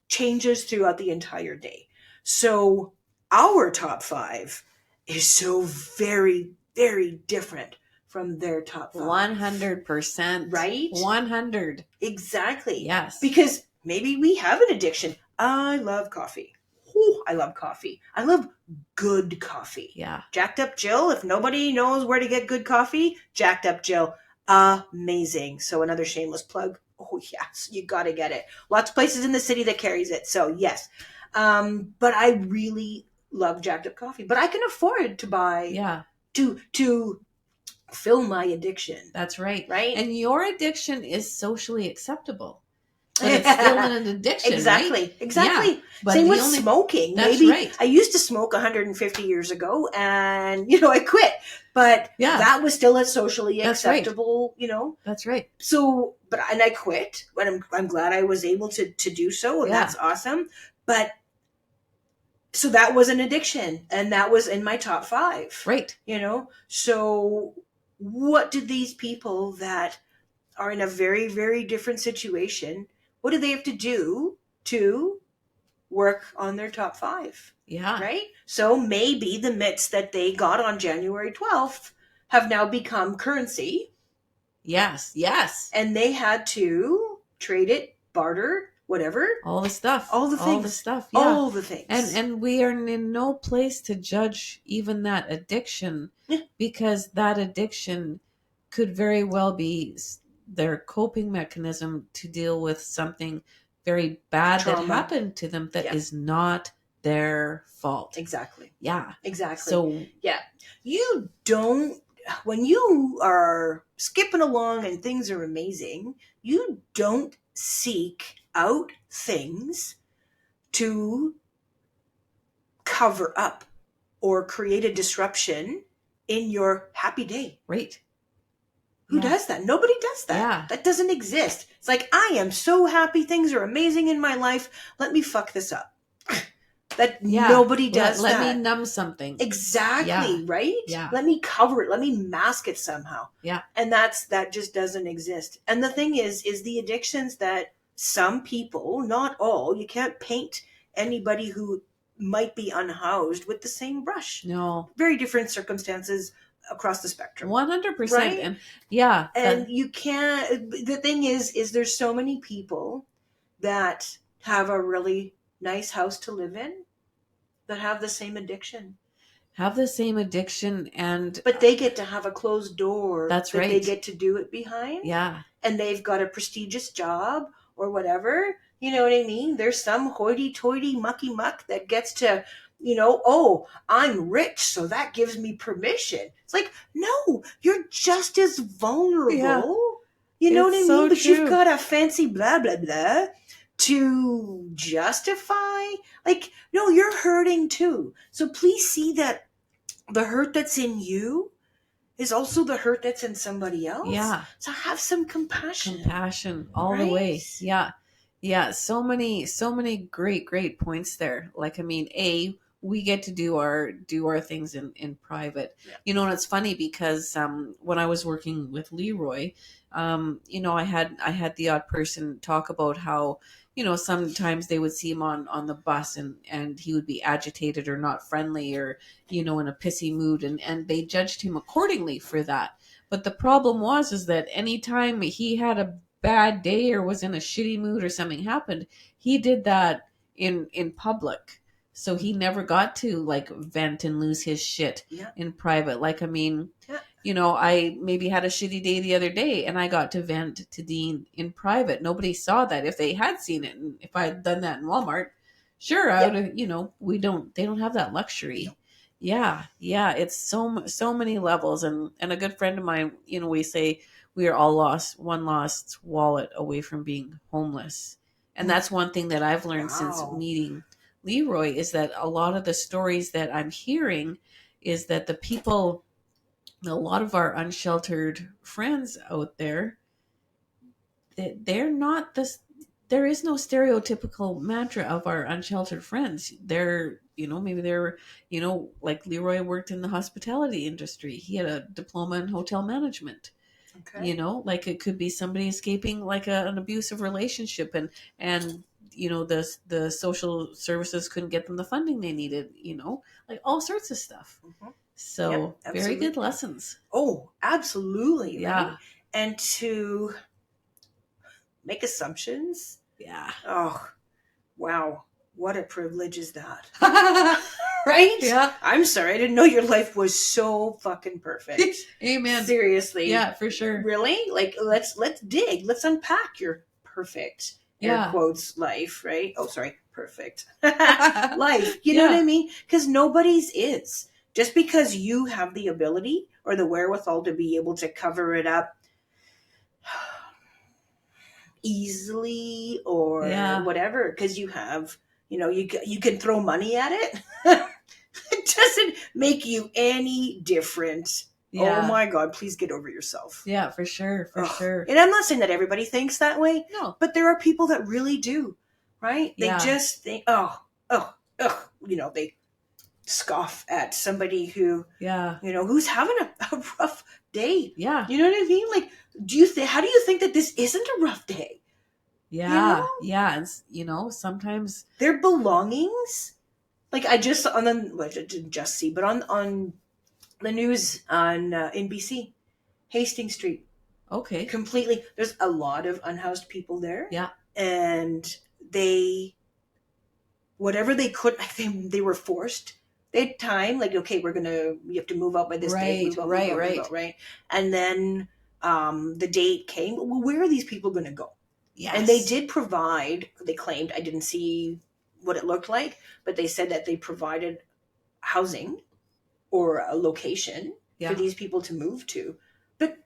changes throughout the entire day. So our top 5 is so very, very different from their top 5. 100%. Right? 100. Exactly. Yes. Because maybe we have an addiction. I love coffee. Ooh, I love coffee. I love good coffee. Yeah. Jacked Up Jill, if nobody knows where to get good coffee, Jacked Up Jill. Amazing. So another shameless plug. Oh, yes, you got to get it. Lots of places in the city that carries it. So, yes. But I really love Jacked Up coffee. But I can afford to buy, to fill my addiction. That's right. Right? And your addiction is socially acceptable. But it's still an addiction, exactly, right? Exactly. Yeah, but same with smoking. That's Maybe right. I used to smoke 150 years ago, and I quit. But that was still a socially acceptable, That's right. So, and I quit, but I'm glad I was able to do so, and that's awesome. But so that was an addiction, and that was in my top 5. Right. So what did these people that are in a very, very different situation, what do they have to do to work on their top 5? Yeah. Right? So maybe the mitts that they got on January 12th have now become currency. Yes. Yes. And they had to trade it, barter, whatever. All the stuff. All the things. All the stuff. Yeah. All the things. And we are in no place to judge even that addiction, because that addiction could very well be their coping mechanism to deal with something very bad that happened to them that is not their fault. Exactly. Yeah. Exactly. So you don't, when you are skipping along and things are amazing, you don't seek out things to cover up or create a disruption in your happy day. Right. Who does that? Nobody does that. Yeah. That doesn't exist. It's like, I am so happy. Things are amazing in my life. Let me fuck this up. Nobody does that. Let me numb something. Exactly. Right? Yeah. Let me cover it. Let me mask it somehow. Yeah. And that just doesn't exist. And the thing is the addictions that some people, not all, you can't paint anybody who might be unhoused with the same brush. No. Very different circumstances across the spectrum. 100%. Right? And yeah. And you can't, the thing is there's so many people that have a really nice house to live in that have the same addiction. But they get to have a closed door. That's that right. They get to do it behind. Yeah. And they've got a prestigious job or whatever. You know what I mean? There's some hoity-toity mucky-muck that gets to, oh, I'm rich, so that gives me permission. It's like, no, you're just as vulnerable. Yeah. You know what I mean? But you've got a fancy blah, blah, blah to justify. Like, no, you're hurting too. So please see that the hurt that's in you is also the hurt that's in somebody else. Yeah. So have some compassion. Compassion all the way. Yeah. Yeah. So many great points there. Like, I mean, we get to do our things in private. Yeah. And it's funny because when I was working with Leroy, I had the odd person talk about how, sometimes they would see him on the bus and he would be agitated or not friendly or, in a pissy mood, and they judged him accordingly for that. But the problem is that anytime he had a bad day or was in a shitty mood or something happened, he did that in public. So he never got to like vent and lose his shit in private. Like, I mean, I maybe had a shitty day the other day and I got to vent to Dean in private. Nobody saw that. If they had seen it, and if I had done that in Walmart, sure, I would have, they don't have that luxury. No. Yeah. It's so many levels. And a good friend of mine, we say we are all one lost wallet away from being homeless. And that's one thing that I've learned since meeting Leroy, is that a lot of the stories that I'm hearing is that the people, a lot of our unsheltered friends out there, they're not this. There is no stereotypical mantra of our unsheltered friends. They're, maybe they're, like Leroy worked in the hospitality industry. He had a diploma in hotel management. Okay. Like it could be somebody escaping like an abusive relationship and the social services couldn't get them the funding they needed, like all sorts of stuff. Mm-hmm. So very good lessons. Oh, absolutely. Yeah. Right? And to make assumptions. Yeah. Oh, wow. What a privilege is that? Right? Yeah. I'm sorry. I didn't know your life was so fucking perfect. Amen. Seriously. Yeah, for sure. Really? Like, let's dig. Let's unpack your perfect air quotes life, right? Oh, sorry. Perfect life. You know what I mean? Because nobody's is. Just because you have the ability or the wherewithal to be able to cover it up easily or whatever, because you have, you can throw money at it. It doesn't make you any different. Oh my God, please get over yourself. Yeah, for sure. For sure. And I'm not saying that everybody thinks that way. No. But there are people that really do, right? They just think, they scoff at somebody who, who's having a rough day. Yeah. You know what I mean? Like, how do you think that this isn't a rough day? Yeah. Yeah. And, sometimes their belongings, like I just on the, well, I didn't just see, but on the news on NBC, Hastings Street. Okay. Completely. There's a lot of unhoused people there. Yeah. And whatever they could, they were forced. They had time, like, okay, you have to move out by this date. Move out, right? And then the date came. Well, where are these people going to go? Yes. And they did provide, they claimed, I didn't see what it looked like, but they said that they provided housing or a location for these people to move to. But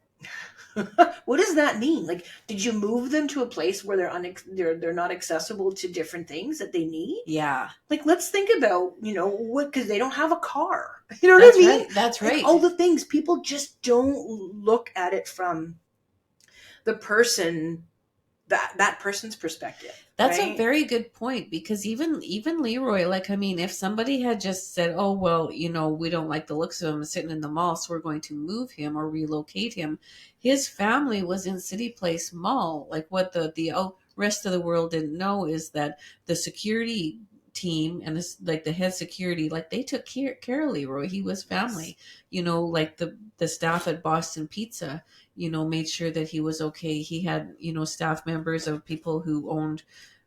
what does that mean? Like, did you move them to a place where they're not accessible to different things that they need? Yeah. Like, let's think about, because they don't have a car. You know what I mean? Right. That's right. Like, all the things, people just don't look at it from the person, that person's perspective. That's a very good point, because even Leroy, like, I mean, if somebody had just said, oh, well, we don't like the looks of him sitting in the mall, so we're going to move him or relocate him. His family was in City Place Mall. Like, what the rest of the world didn't know is that the security team and the head security, like, they took care of Leroy. He was family. Like the staff at Boston Pizza, made sure that he was okay. He had, staff members of people who owned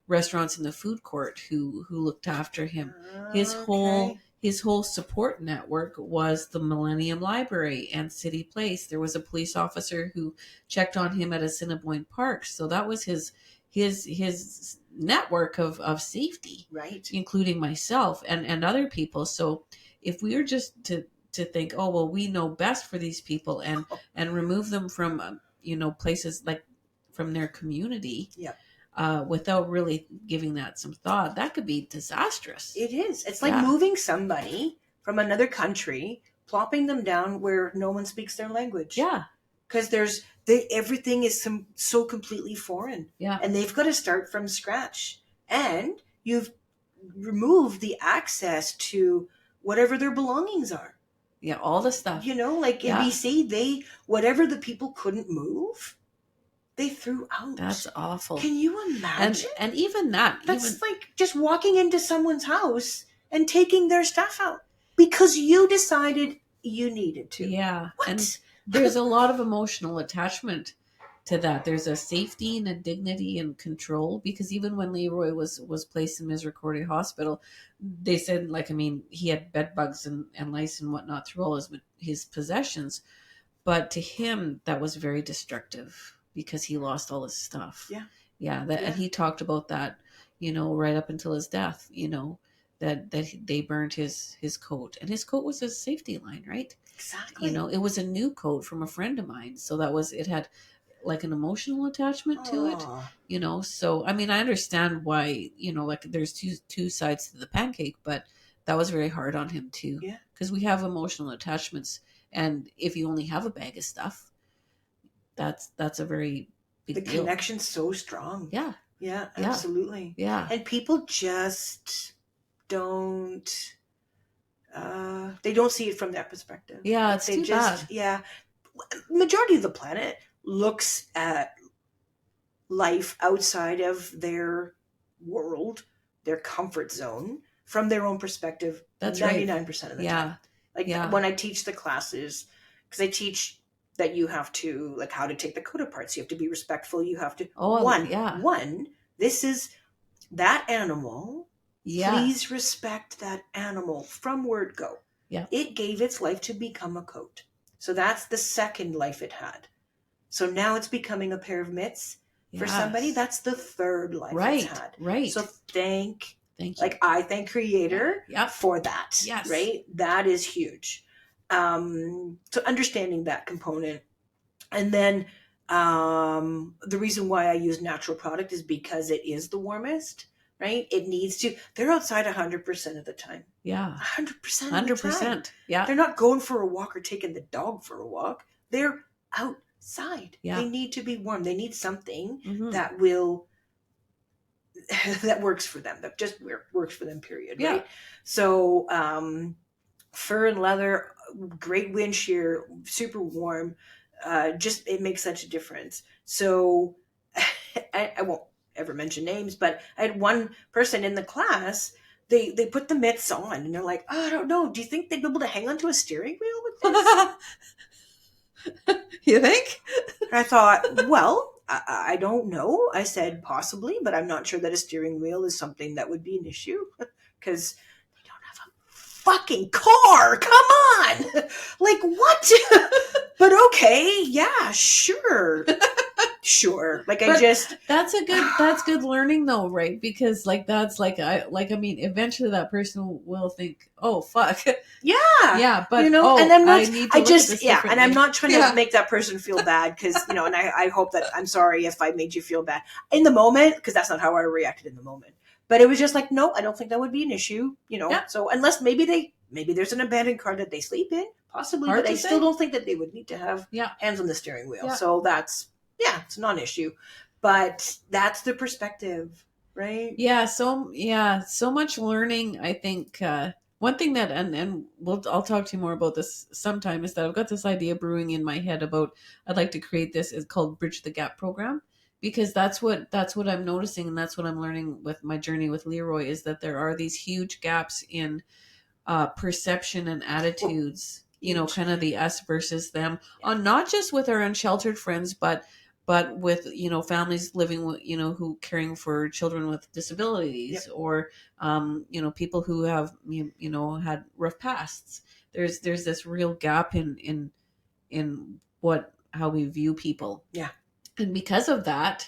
restaurants in the food court who looked after him. His whole support network was the Millennium Library and City Place. There was a police officer who checked on him at Assiniboine Park. So that was his network of safety, right? Including myself and other people. So if we were just to think, oh, well, we know best for these people and remove them from, places, like, from their community. Yeah. Without really giving that some thought, that could be disastrous. It is. It's like moving somebody from another country, plopping them down where no one speaks their language. Yeah. Because everything is so completely foreign. Yeah. And they've got to start from scratch. And you've removed the access to whatever their belongings are. Yeah, all the stuff. Like in BC, whatever the people couldn't move, they threw out. That's awful. Can you imagine? And even that's like just walking into someone's house and taking their stuff out because you decided you needed to. Yeah. What? And there's a lot of emotional attachment to that. There's a safety and a dignity and control, because even when Leroy was placed in Misericordia Hospital, they said, like, I mean, he had bed bugs and lice and whatnot through all his possessions. But to him, that was very destructive, because he lost all his stuff. Yeah. Yeah. And he talked about that, right up until his death, that they burned his coat, and his coat was his safety line, right? Exactly. It was a new coat from a friend of mine. So it had like an emotional attachment to it, so, I mean, I understand why, like, there's two sides to the pancake, but that was very hard on him too. Yeah. Because we have emotional attachments. And if you only have a bag of stuff, that's a very big deal. The connection's so strong. Yeah. Yeah, absolutely. Yeah. And people just don't, they don't see it from that perspective. Yeah, it's too bad. Yeah. Majority of the planet looks at life outside of their world, their comfort zone, from their own perspective. That's 99% of the time. Like when I teach the classes, because I teach that you have to, like, how to take the coat apart. So you have to be respectful. You have to, one, this is that animal. Please respect that animal from word go. Yeah. It gave its life to become a coat. So that's the second life it had. So now it's becoming a pair of mitts for somebody. That's the third life it's had. Right. So thank you. Like, I thank Creator for that. Yes. Right? That is huge. So understanding that component. And then the reason why I use natural product is because it is the warmest, right? It needs to. They're outside 100% of the time. Yeah. 100% of the time. Yeah. They're not going for a walk or taking the dog for a walk. They're outside. Yeah. They need to be warm. They need something that will that works for them. That just works for them, period. Yeah. Right? So fur and leather, great wind shear, super warm. Just it makes such a difference. So I won't ever mention names, but I had one person in the class. They put the mitts on and they're like, oh, I don't know. Do you think they'd be able to hang onto a steering wheel with this? You think? I thought, well, I don't know. I said possibly, but I'm not sure that a steering wheel is something that would be an issue because they don't have a fucking car. Come on. Like, what? But okay, yeah, sure. Sure. Like, that's good learning though, right? Because like that's like I mean eventually that person will think, oh fuck. Yeah. Yeah, but and then and I'm not trying to make that person feel bad because and I hope that I'm sorry if I made you feel bad in the moment, because that's not how I reacted in the moment. But it was just like, no, I don't think that would be an issue, So unless maybe there's an abandoned car that they sleep in, possibly, but I still don't think that they would need to have hands on the steering wheel. Yeah. So that's it's a non-issue, but that's the perspective, right? Yeah. So much learning. I think one thing that, and I'll talk to you more about this sometime, is that I've got this idea brewing in my head about I'd like to create this. It's called Bridge the Gap program, because that's what I'm noticing, and that's what I'm learning with my journey with Leroy, is that there are these huge gaps in perception and attitudes. Kind of the us versus them, on not just with our unsheltered friends, but with families living with who caring for children with disabilities, or people who have had rough pasts. There's this real gap in how we view people. Yeah. And because of that,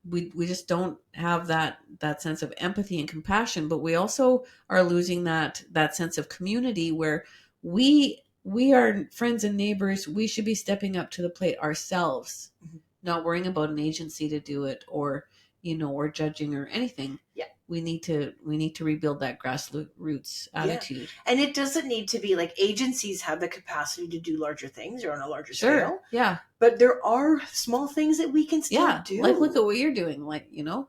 we just don't have that sense of empathy and compassion, but we also are losing that sense of community where we are friends and neighbors. We should be stepping up to the plate ourselves, not worrying about an agency to do it, or or judging or anything. Yeah. We need to rebuild that grassroots attitude. And it doesn't need to be like agencies have the capacity to do larger things or on a larger scale. Yeah. But there are small things that we can still do. Like look at what you're doing, like, Yeah.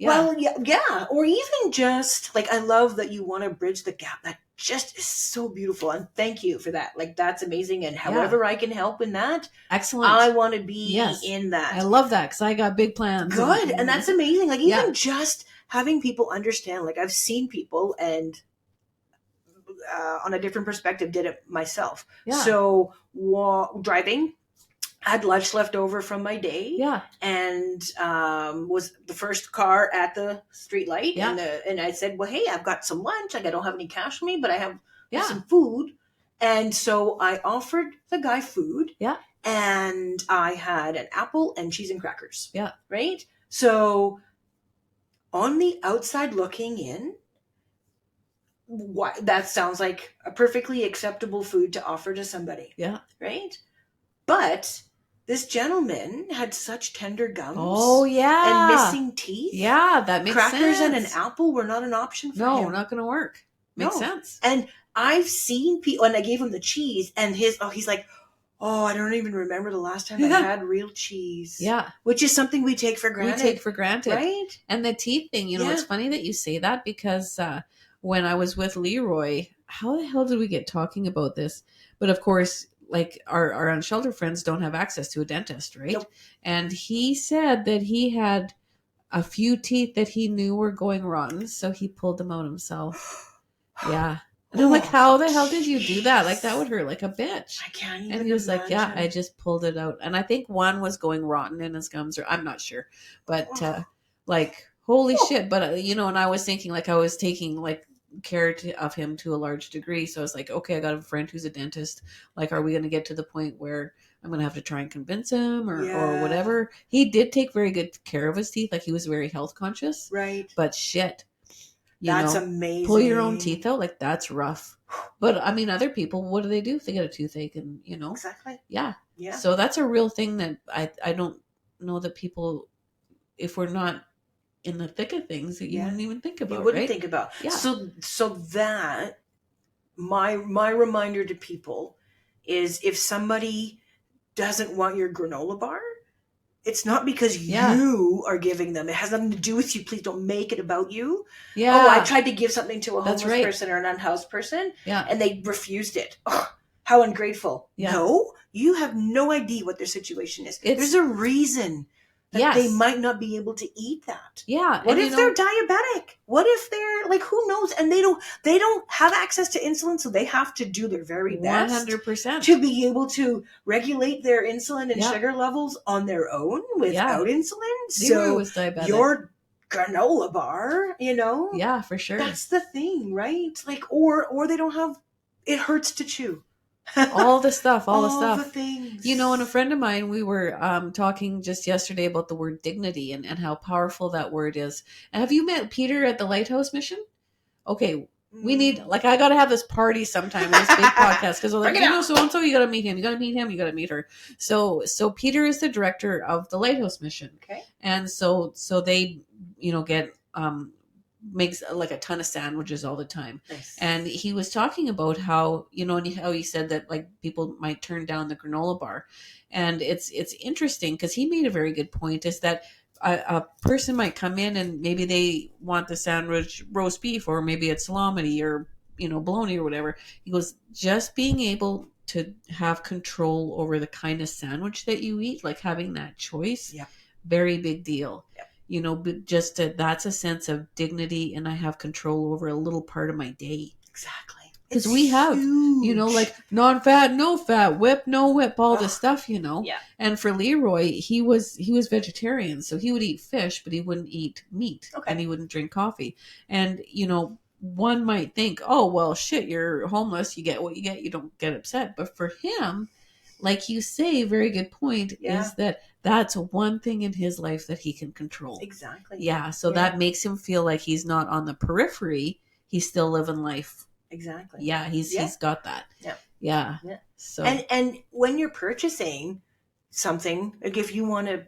Well, yeah. Or even just like, I love that you want to bridge the gap. That just is so beautiful. And thank you for that. Like, that's amazing. And however I can help in that. Excellent. I want to be in that. I love that, because I got big plans. Good. And that's amazing. Like, even just having people understand, like, I've seen people and on a different perspective did it myself. Yeah. So driving, I had lunch left over from my day. Yeah. And was the first car at the street light. Yeah. And I said, well, hey, I've got some lunch. Like, I don't have any cash for me, but I have some food. And so I offered the guy food. Yeah. And I had an apple and cheese and crackers. Yeah. Right? So on the outside looking in, that sounds like a perfectly acceptable food to offer to somebody. Yeah. Right? But this gentleman had such tender gums. Oh, yeah. And missing teeth. Yeah, that makes sense. Crackers and an apple were not an option for him. No, not going to work. Makes sense. And I've seen people, and I gave him the cheese, and he's like, oh, I don't even remember the last time I had real cheese. Yeah. Which is something we take for granted. Right? And the teeth thing, it's funny that you say that, because when I was with Leroy, how the hell did we get talking about this? But of course, like our unsheltered friends don't have access to a dentist, right? Nope. And he said that he had a few teeth that he knew were going rotten, so he pulled them out himself. Yeah. And I'm like, how the hell did you do that? Like, that would hurt like a bitch. I can't even And he was imagine. like, yeah, I just pulled it out. And I think one was going rotten in his gums, or I'm not sure. But, like, holy shit. But, you know, and I was thinking, like, I was taking, like, care of him to a large degree. So I was like, okay, I got a friend who's a dentist. Like, are we going to get to the point where I'm going to have to try and convince him or whatever? He did take very good care of his teeth. Like, he was very health conscious. Right. But shit. That's amazing. Pull your own teeth out, like, that's rough. But I mean, other people, what do they do if they get a toothache? And you know, exactly. Yeah. So that's a real thing that I don't know that people, if we're not in the thick of things, that you wouldn't even think about. You wouldn't right? think about. Yeah. So that my reminder to people is, if somebody doesn't want your granola bar, it's not because you are giving them. It has nothing to do with you. Please don't make it about you. Yeah. Oh, I tried to give something to a homeless person or an unhoused person, and they refused it. Oh, how ungrateful. Yeah. No, you have no idea what their situation is. There's a reason that they might not be able to eat that. Yeah. What if they're diabetic? What if they're like, who knows? And they don't have access to insulin, so they have to do their very best 100% to be able to regulate their insulin and sugar levels on their own without insulin. So was diabetic. Your granola bar, you know? Yeah, for sure. That's the thing, right? Like, or they don't have, it hurts to chew. all the stuff. The things. You know, and a friend of mine, we were talking just yesterday about the word dignity and how powerful that word is. And have you met Peter at the Lighthouse Mission? Okay, we need, like, I got to have this party sometime in this big podcast, because we're like, you know, so-and-so, you got to meet him, you got to meet him, you got to meet her. So Peter is the director of the Lighthouse Mission. Okay. And so they, you know, get, makes like a ton of sandwiches all the time. Nice. And he was talking about how, you know, and how he said that, like, people might turn down the granola bar. And it's interesting, because he made a very good point, is that a person might come in and maybe they want the sandwich roast beef, or maybe it's salami, or, you know, bologna or whatever. He goes, just being able to have control over the kind of sandwich that you eat, like having that choice, very big deal. You know, but just that's a sense of dignity, and I have control over a little part of my day. Exactly. Because we have, huge. You know, like non-fat, no fat, whip, no whip, all this stuff, you know. Yeah. And for Leroy, he was vegetarian, so he would eat fish, but he wouldn't eat meat, and he wouldn't drink coffee. And, you know, one might think, oh, well, shit, you're homeless, you get what you get, you don't get upset. But for him, like you say, very good point, is that that's one thing in his life that he can control. Exactly. Yeah. So that makes him feel like he's not on the periphery. He's still living life. Exactly. Yeah. He's got that. Yeah. Yeah. So, and when you're purchasing something, like if you want to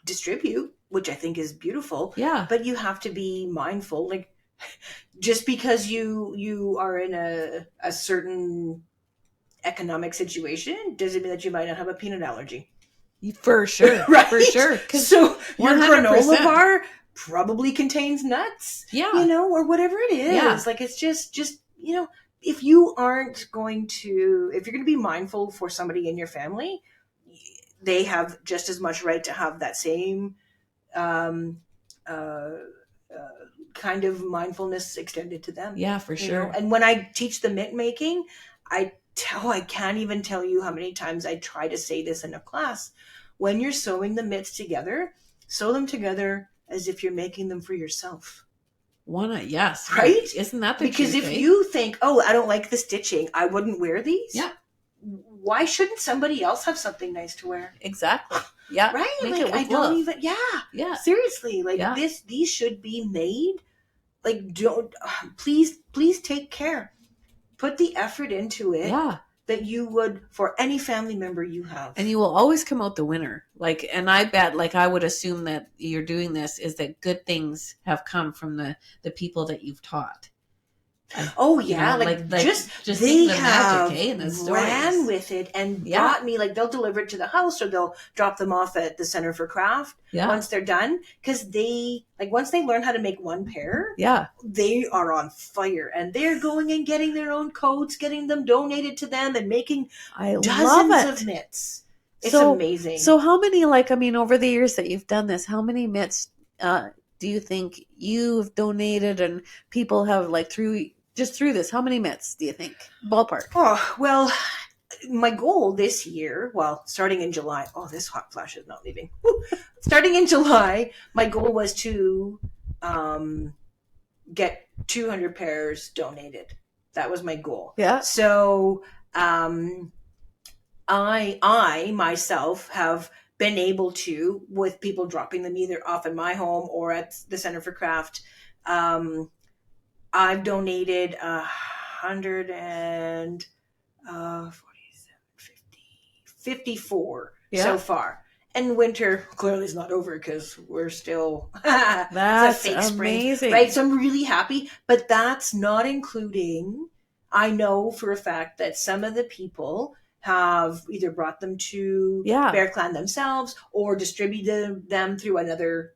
distribute, which I think is beautiful. Yeah. But you have to be mindful, like, just because you are in a certain economic situation doesn't mean that you might not have a peanut allergy. For sure. Right? For sure. So your 100%. Granola bar probably contains nuts. Yeah. You know, or whatever it is. Yeah. Like, it's just, you know, if you're going to be mindful for somebody in your family, they have just as much right to have that same kind of mindfulness extended to them. Yeah, for sure. Know? And when I teach the mint making, I can't even tell you how many times I try to say this in a class. When you're sewing the mitts together, sew them together as if you're making them for yourself. Yes. Right? Isn't that the Because truth, if you think, oh, I don't like the stitching, I wouldn't wear these. Yeah. Why shouldn't somebody else have something nice to wear? Exactly. Yeah. Right? Make like, it with I don't love. even, yeah. Seriously. Like, these should be made. Like, please take care. Put the effort into it that you would for any family member you have. And you will always come out the winner. Like, and I bet, like, I would assume that you're doing this is that good things have come from the people that you've taught. Oh yeah, you know, like just they the have magic, in the ran with it and brought me, like, they'll deliver it to the house or they'll drop them off at the Center for Craft once they're done, because they, like, once they learn how to make one pair, they are on fire, and they're going and getting their own coats, getting them donated to them, and making dozens of mitts. It's amazing. So how many, like, I mean, over the years that you've done this, how many mitts do you think you've donated and people have, like, through Just through this, how many mitts do you think? Ballpark. Oh, well, my goal this year, well, starting in July, this hot flash is not leaving. Woo. Starting in July, my goal was to get 200 pairs donated. That was my goal. Yeah. So I myself have been able to, with people dropping them either off in my home or at the Center for Craft, I've donated 54 so far. And winter clearly is not over because we're still that's a fake amazing, spring, right? So I'm really happy, but that's not including. I know for a fact that some of the people have either brought them to Bear Clan themselves or distributed them through another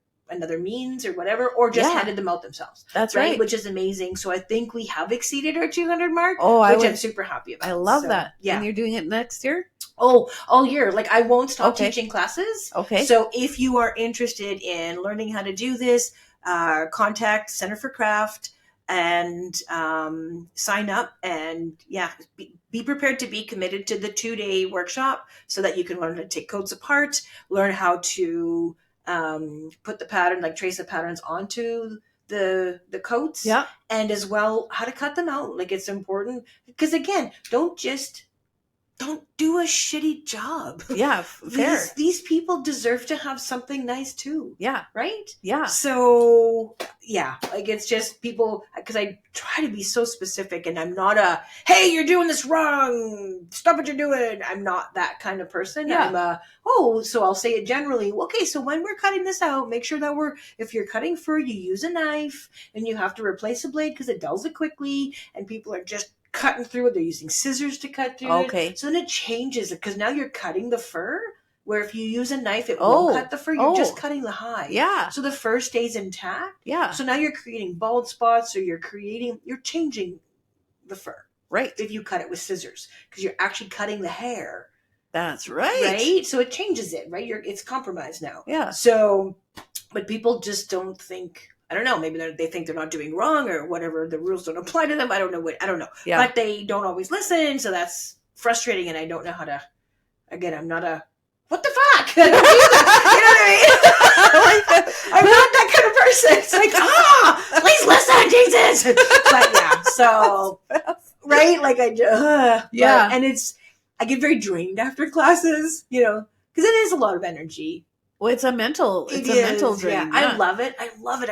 means or whatever, or just handed them out themselves. That's right. Which is amazing. So I think we have exceeded our 200 mark, which I'm super happy about. I love that. Yeah. And you're doing it next year? Oh, all year. Like, I won't stop teaching classes. Okay. So if you are interested in learning how to do this, contact Center for Craft and sign up, and be prepared to be committed to the 2-day workshop so that you can learn how to take coats apart, learn how to put the pattern, like trace the patterns onto the coats, and as well how to cut them out. Like, it's important because, again, don't do a shitty job. Yeah, fair. These people deserve to have something nice too. Yeah. Right? Yeah. So, like, it's just people, because I try to be so specific, and I'm not hey, you're doing this wrong, stop what you're doing. I'm not that kind of person. Yeah. I'm so I'll say it generally. Okay, so when we're cutting this out, make sure that if you're cutting fur, you use a knife, and you have to replace a blade because it dulls it quickly, and people are just cutting through it. They're using scissors to cut through it. So then it changes it because now you're cutting the fur, where if you use a knife, it won't cut the fur. You're just cutting the hide. Yeah. So the fur stays intact. Yeah. So now you're creating bald spots, or you're changing the fur. Right. If you cut it with scissors, because you're actually cutting the hair. That's right. Right. So it changes it. Right. It's compromised now. Yeah. So, but people just don't think. I don't know. Maybe they think they're not doing wrong or whatever. The rules don't apply to them. I don't know. I don't know. Yeah. But they don't always listen. So that's frustrating. And I don't know how to, again, I'm not what the fuck? I don't do that. You know what I mean? I'm not that kind of person. It's like, please listen, Jesus. But yeah, so, right? Like but, and I get very drained after classes, because it is a lot of energy. Well, it's a mental drain. Yeah. I love it. I love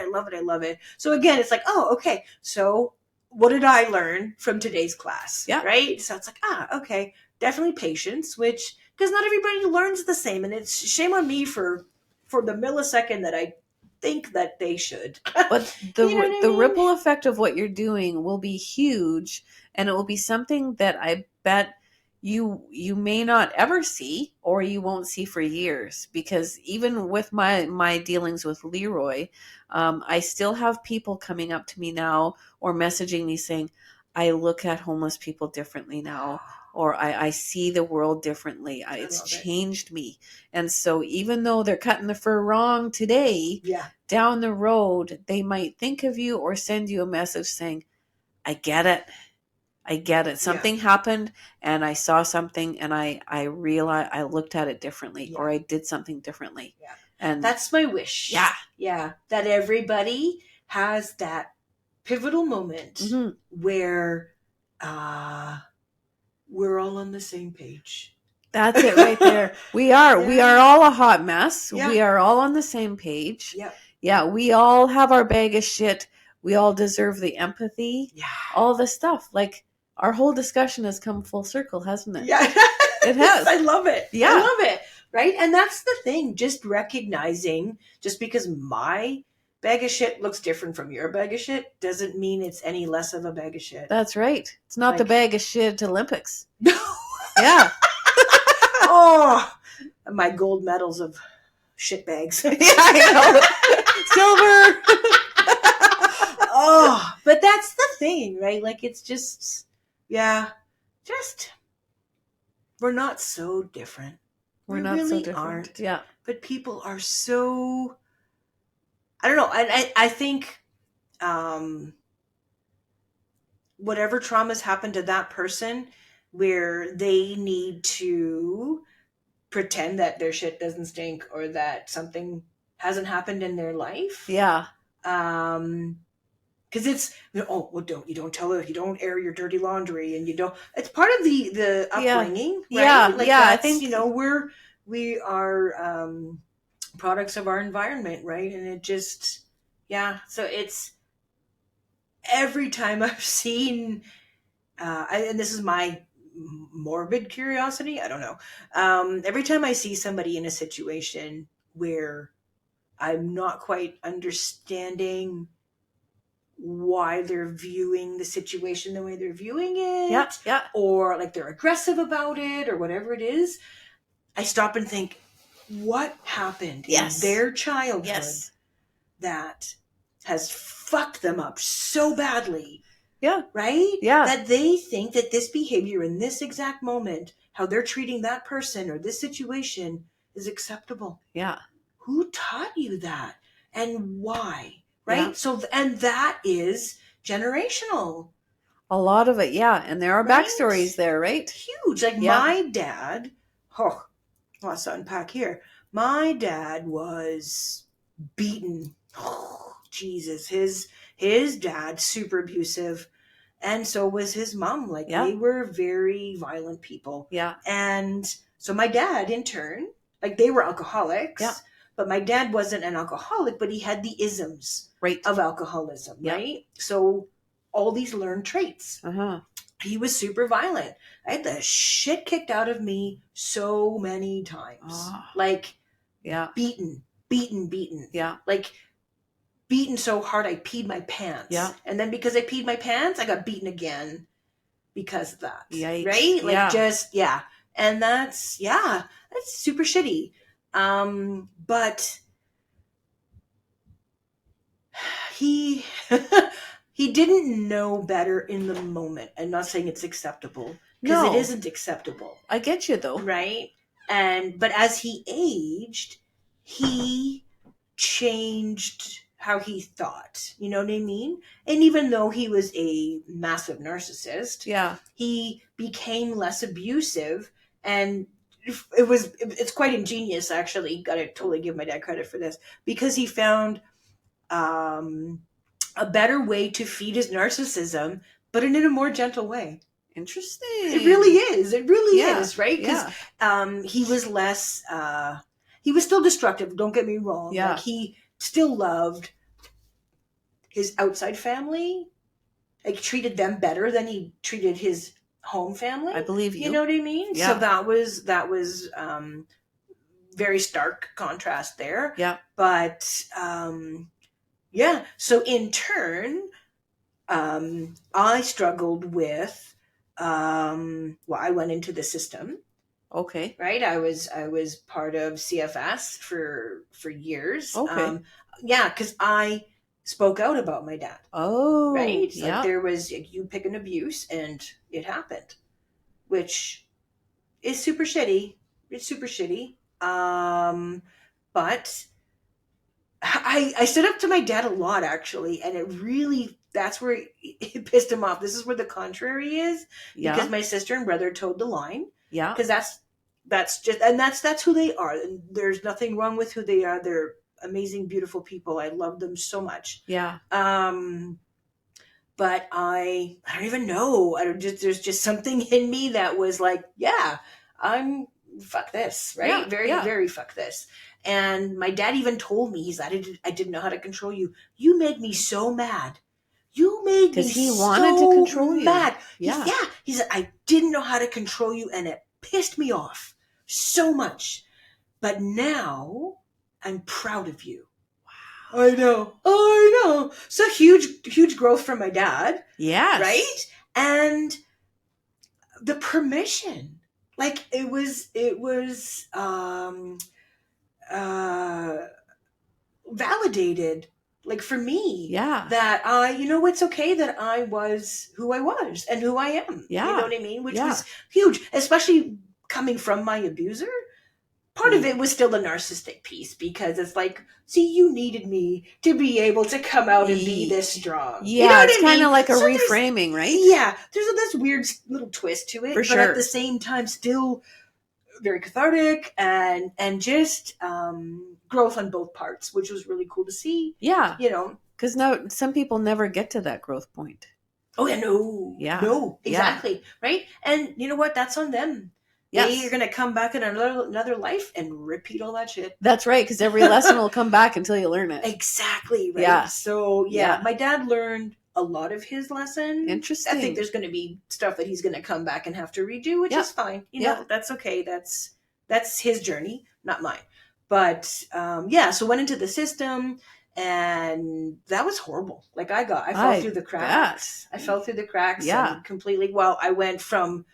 it. So again, it's like, okay. So what did I learn from today's class? Yeah. Right. So it's like, okay. Definitely patience, because not everybody learns the same. And it's shame on me for the millisecond that I think that they should. But the ripple effect of what you're doing will be huge. And it will be something that I bet you may not ever see, or you won't see for years, because even with my dealings with Leroy, I still have people coming up to me now or messaging me saying, I look at homeless people differently now, or I see the world differently. It's changed me. And so even though they're cutting the fur wrong today, down the road, they might think of you or send you a message saying, I get it. Something happened and I saw something and I realized I looked at it differently or I did something differently. Yeah. And that's my wish. Yeah. Yeah. That everybody has that pivotal moment where we're all on the same page. That's it right there. We are. We are all a hot mess. Yeah. We are all on the same page. Yeah. Yeah. We all have our bag of shit. We all deserve the empathy. Yeah. All the stuff. Like, our whole discussion has come full circle, hasn't it? Yeah. It has. I love it. Yeah. I love it. Right? And that's the thing. Just recognizing, just because my bag of shit looks different from your bag of shit doesn't mean it's any less of a bag of shit. That's right. It's not the bag of shit Olympics. No. Yeah. My gold medals of shit bags. Yeah, I know. Silver. But that's the thing, right? Like, it's just, we're not so different. We're not really so different. Aren't. Yeah. But people are so, I don't know. I think, whatever traumas happened to that person where they need to pretend that their shit doesn't stink or that something hasn't happened in their life. Yeah. Because it's, oh, well, you don't tell her, you don't air your dirty laundry, and you don't. It's part of the upbringing, right? Like I that's, think we are products of our environment, right? And it just, so it's every time I've seen, and this is my morbid curiosity, I don't know. Every time I see somebody in a situation where I'm not quite understanding why they're viewing the situation the way they're viewing it, or like they're aggressive about it, or whatever it is, I stop and think, what happened in their childhood that has fucked them up so badly? Right? That they think that this behavior in this exact moment, how they're treating that person or this situation, is acceptable. Who taught you that? And why? Right? So, and that is generational. A lot of it, and there are backstories there, right? Huge. Like my dad, lots to unpack here. My dad was beaten. Oh, Jesus, his dad, super abusive, and so was his mom. Like they were very violent people. And so my dad, in turn, like they were alcoholics. But my dad wasn't an alcoholic, but he had the isms of alcoholism, right? So all these learned traits. He was super violent. I had the shit kicked out of me so many times. Like, beaten. Like, beaten so hard I peed my pants. And then because I peed my pants, I got beaten again because of that. Yikes. Right? Like, just, And that's super shitty. But he he didn't know better in the moment. I'm not saying it's acceptable, because it isn't acceptable. I get you though. Right? But as he aged, he changed how he thought. You know what I mean? And even though he was a massive narcissist, he became less abusive, and it's quite ingenious, actually. Gotta totally give my dad credit for this, because he found a better way to feed his narcissism, but in a more gentle way. Interesting. It really is. It really is, right? Because he was less. He was still destructive. Don't get me wrong. Like he still loved his outside family. Like treated them better than he treated his home family. I believe you. You know what I mean? So that was very stark contrast there. But so in turn, I struggled with, I went into the system. Okay. Right. I was part of CFS for years. Okay. Because I spoke out about my dad. Oh. Right. Like there was, you pick an abuse and it happened, which is super shitty. It's super shitty. But I stood up to my dad a lot, actually, and it really, that's where it pissed him off. This is where the contrary is, because my sister and brother towed the line. Because that's just, and that's who they are. And there's nothing wrong with who they are. They're amazing, beautiful people. I love them so much. But I don't even know. There's just something in me that was like, I'm fuck this, right? Very fuck this. And my dad even told me, he's like, I didn't know how to control you. You made me so mad. You made me because he so wanted to control you. Mad. He said, I didn't know how to control you, and it pissed me off so much. But now I'm proud of you. Wow. I know. So huge growth from my dad. Yes. Right? And the permission. Like it was validated, like for me, that it's okay that I was who I was and who I am. You know what I mean? Which was huge, especially coming from my abuser. part of it was still a narcissistic piece, because it's like, see, you needed me to be able to come out and be this strong. Yeah, you know it's kind of like a reframing, right? Yeah, there's this weird little twist to it, For but sure. at the same time, still very cathartic and just growth on both parts, which was really cool to see. Yeah, because now some people never get to that growth point. Oh yeah, no, exactly, right. And you know what? That's on them. Yes. They're going to come back in another life and repeat all that shit. That's right, because every lesson will come back until you learn it. Exactly, right? Yeah. So, yeah, my dad learned a lot of his lesson. Interesting. I think there's going to be stuff that he's going to come back and have to redo, which is fine. You know, that's okay. That's his journey, not mine. But, so went into the system, and that was horrible. Like, I fell through the cracks. I fell through the cracks and completely, I went from...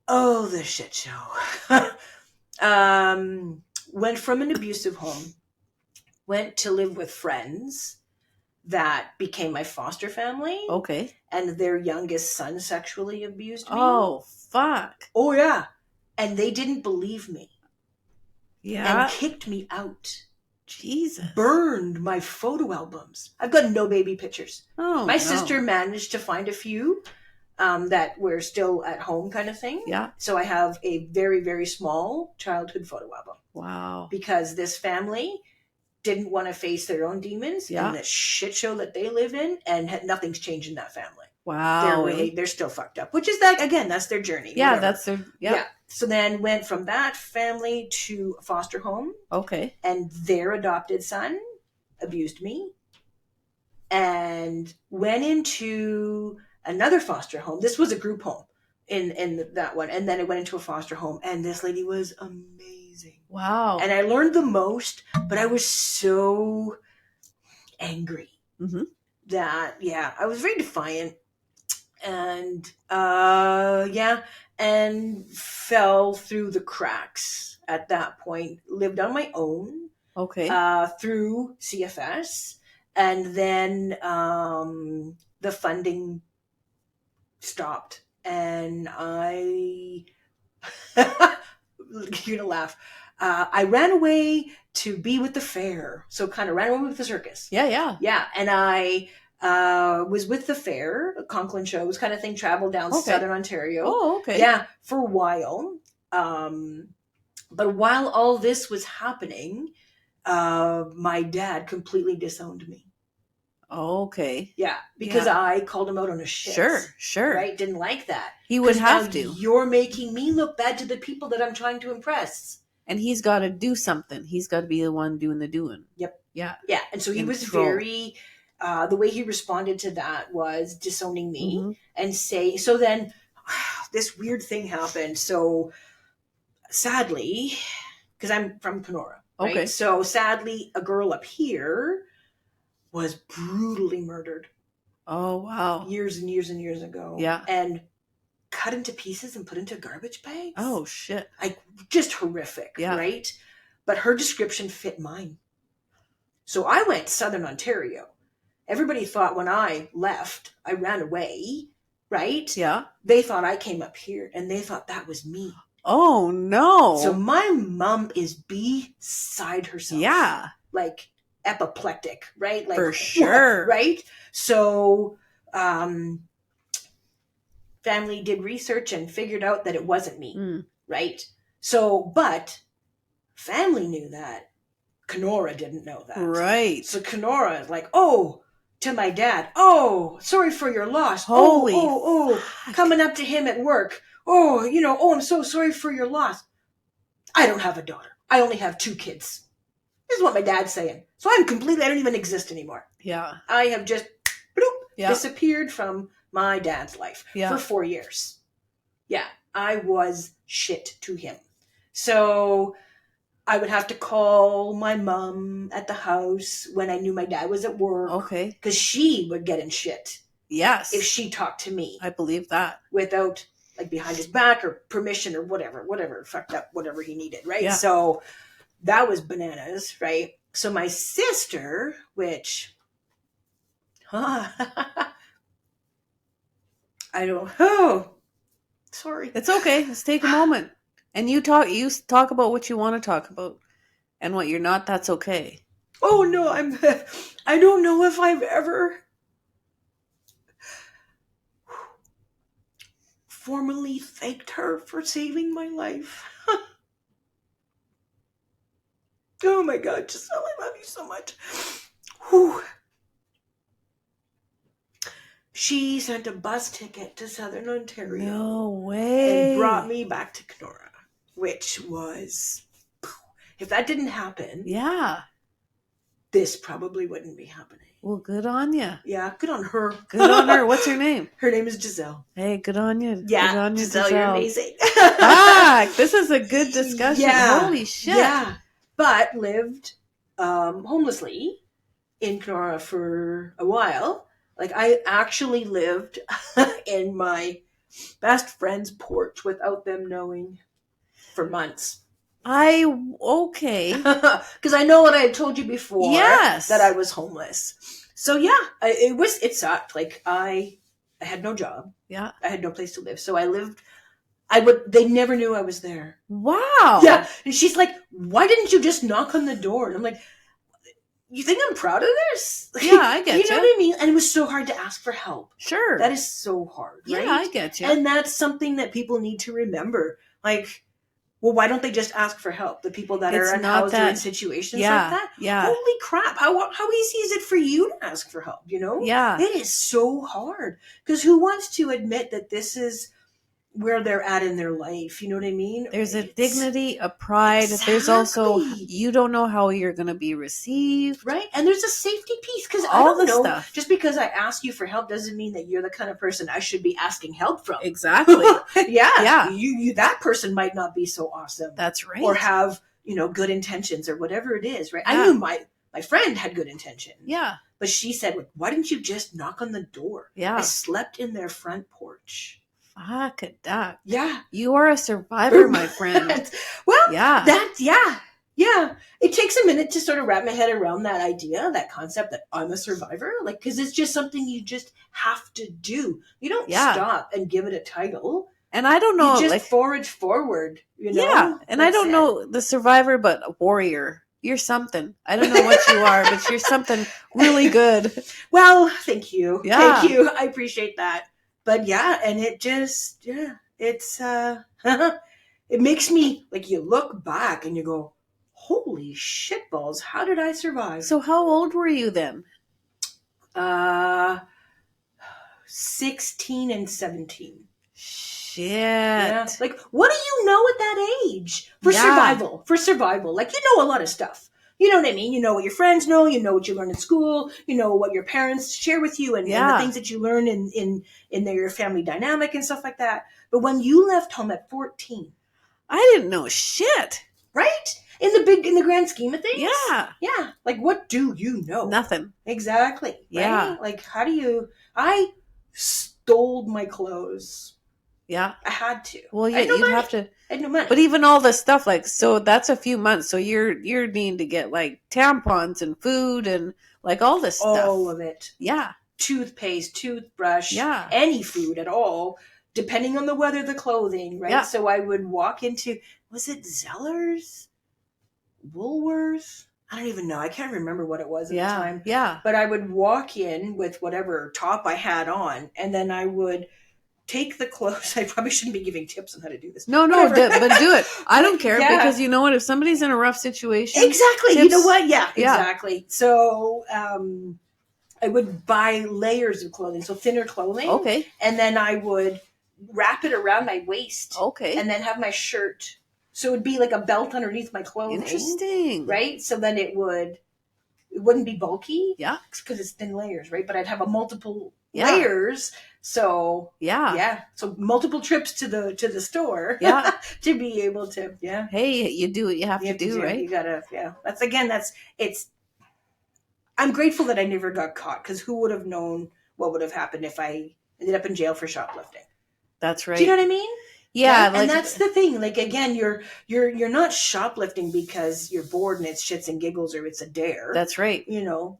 Oh, the shit show. Went from an abusive home, went to live with friends that became my foster family. Okay. And their youngest son sexually abused me. Oh, fuck. Oh, yeah. And they didn't believe me. Yeah. And kicked me out. Jesus. Burned my photo albums. I've got no baby pictures. Oh, my sister managed to find a few. That were still at home kind of thing. Yeah. So I have a very, very small childhood photo album. Wow. Because this family didn't want to face their own demons and the shit show that they live in, and nothing's changed in that family. Wow. They're still fucked up, which is that, again, that's their journey. Yeah, whatever. That's their, yeah. So then went from that family to a foster home. Okay. And their adopted son abused me. And went into another foster home. This was a group home in that one. And then it went into a foster home. And this lady was amazing. Wow. And I learned the most, but I was so angry that, I was very defiant. And, and fell through the cracks at that point. Lived on my own. Okay. Through CFS. And then the funding stopped, and you're gonna laugh. I ran away to be with the fair, so kind of ran away with the circus. Yeah. And I was with the fair, Conklin shows kind of thing. Traveled down Southern Ontario. Oh, okay. Yeah, for a while. But while all this was happening, my dad completely disowned me. Okay. Yeah, because I called him out on his shit. Sure. Right? Didn't like that. He would have to. You're making me look bad to the people that I'm trying to impress. And he's got to do something. He's got to be the one doing the doing. Yep. Yeah. Yeah, and so he was very... the way he responded to that was disowning me and say... So then this weird thing happened. So sadly, because I'm from Kenora, right? Okay. So sadly, a girl up here was brutally murdered. Oh, wow. Years and years and years ago. Yeah. And cut into pieces and put into garbage bags. Oh, shit. Like, just horrific, right? But her description fit mine. So I went to Southern Ontario. Everybody thought when I left, I ran away, right? Yeah. They thought I came up here, and they thought that was me. Oh, no. So my mom is beside herself. Yeah. Like... apoplectic, right? Like, for sure. Right? So, family did research and figured out that it wasn't me, right? So, but family knew that. Kenora didn't know that. Right. So Kenora is like, oh, to my dad, oh, sorry for your loss. Holy coming up to him at work. Oh, I'm so sorry for your loss. I don't have a daughter. I only have 2 kids. This is what my dad's saying. So I don't even exist anymore. Yeah. I have just disappeared from my dad's life for 4 years. Yeah. I was shit to him. So I would have to call my mom at the house when I knew my dad was at work. Okay. Because she would get in shit. Yes. If she talked to me. I believe that. Without, like, behind his back or permission or whatever fucked up, whatever he needed, right? Yeah. So... that was bananas, right? So my sister, which, sorry. It's okay. Let's take a moment. And you talk about what you want to talk about, and what you're not, that's okay. Oh no, I don't know if I've ever formally thanked her for saving my life. Oh my God, Giselle, I love you so much. Whew. She sent a bus ticket to Southern Ontario. No way. And brought me back to Kenora, which was, if that didn't happen, yeah, this probably wouldn't be happening. Well, good on you. Yeah, good on her. Good on her. What's her name? Her name is Giselle. Hey, good on you. Yeah, good on you, Giselle, you're amazing. This is a good discussion. Yeah, Holy shit. Yeah, but lived homelessly in Kenora for a while. Like, I actually lived in my best friend's porch without them knowing for months. Okay. Because I know what I had told you before. Yes. That I was homeless. So yeah, it sucked. Like, I had no job. Yeah. I had no place to live. So they never knew I was there. Wow. Yeah. And she's like, why didn't you just knock on the door? And I'm like, you think I'm proud of this? Yeah, I get you. You know what I mean? And it was so hard to ask for help. Sure. That is so hard, right? Yeah, I get you. And that's something that people need to remember. Like, well, why don't they just ask for help? The people that are unhoused or in situations like that? Yeah. Holy crap. How easy is it for you to ask for help, you know? Yeah. It is so hard. Because who wants to admit that this is where they're at in their life? You know what I mean? There's a dignity, a pride. Exactly. There's also, you don't know how you're going to be received. Right? And there's a safety piece. Because I don't know, stuff. Just because I ask you for help doesn't mean that you're the kind of person I should be asking help from. Exactly. Yeah. You that person might not be so awesome. That's right. Or have, good intentions or whatever it is, right? Yeah. I knew my friend had good intentions. Yeah. But she said, why didn't you just knock on the door? Yeah. I slept in their front porch. Fuck that. Yeah. You are a survivor, my friend. Well, yeah. It takes a minute to sort of wrap my head around that idea, that concept that I'm a survivor. Like, because it's just something you just have to do. You don't stop and give it a title. And I don't know. You just forage forward, Yeah. And I don't know the survivor, but a warrior. You're something. I don't know what you are, but you're something really good. Well, thank you. Yeah. Thank you. I appreciate that. But yeah, and it just, it's, it makes me, like, you look back and you go, holy shitballs, how did I survive? So how old were you then? 16 and 17. Shit. Yeah. Like, what do you know at that age? For survival. Like, you know a lot of stuff. You know what I mean? You know what your friends know. You know what you learn in school. You know what your parents share with you and the things that you learn in your family dynamic and stuff like that. But when you left home at 14. I didn't know shit. Right? In the grand scheme of things? Yeah. Yeah. Like, what do you know? Nothing. Exactly. Right? Yeah. Like, I stole my clothes. Yeah. I had to. Well, yeah, you'd have to. I had no money. But even all this stuff, like, so that's a few months. So you're needing to get, like, tampons and food and, like, all this stuff. All of it. Yeah. Toothpaste, toothbrush. Yeah. Any food at all. Depending on the weather, the clothing, right? Yeah. So I would walk into, was it Zellers? Woolworths? I don't even know. I can't remember what it was at the time. Yeah. But I would walk in with whatever top I had on, and then I would take the clothes. I probably shouldn't be giving tips on how to do this. No, but do it. I don't care because you know what? If somebody's in a rough situation. Exactly. You know what? Yeah, exactly. Yeah. So I would buy layers of clothing, so thinner clothing. Okay. And then I would wrap it around my waist. Okay. And then have my shirt. So it would be like a belt underneath my clothing. Interesting. Right? So then it wouldn't be bulky. Yeah. Because it's thin layers, right? But I'd have a multiple layers. So so multiple trips to the store to be able to Hey, you do what you have to do, right? You gotta I'm grateful that I never got caught, because who would have known what would have happened if I ended up in jail for shoplifting? That's right. Do you know what I mean? Yeah, right? And that's the thing. Like, again, you're not shoplifting because you're bored and it's shits and giggles or it's a dare. That's right.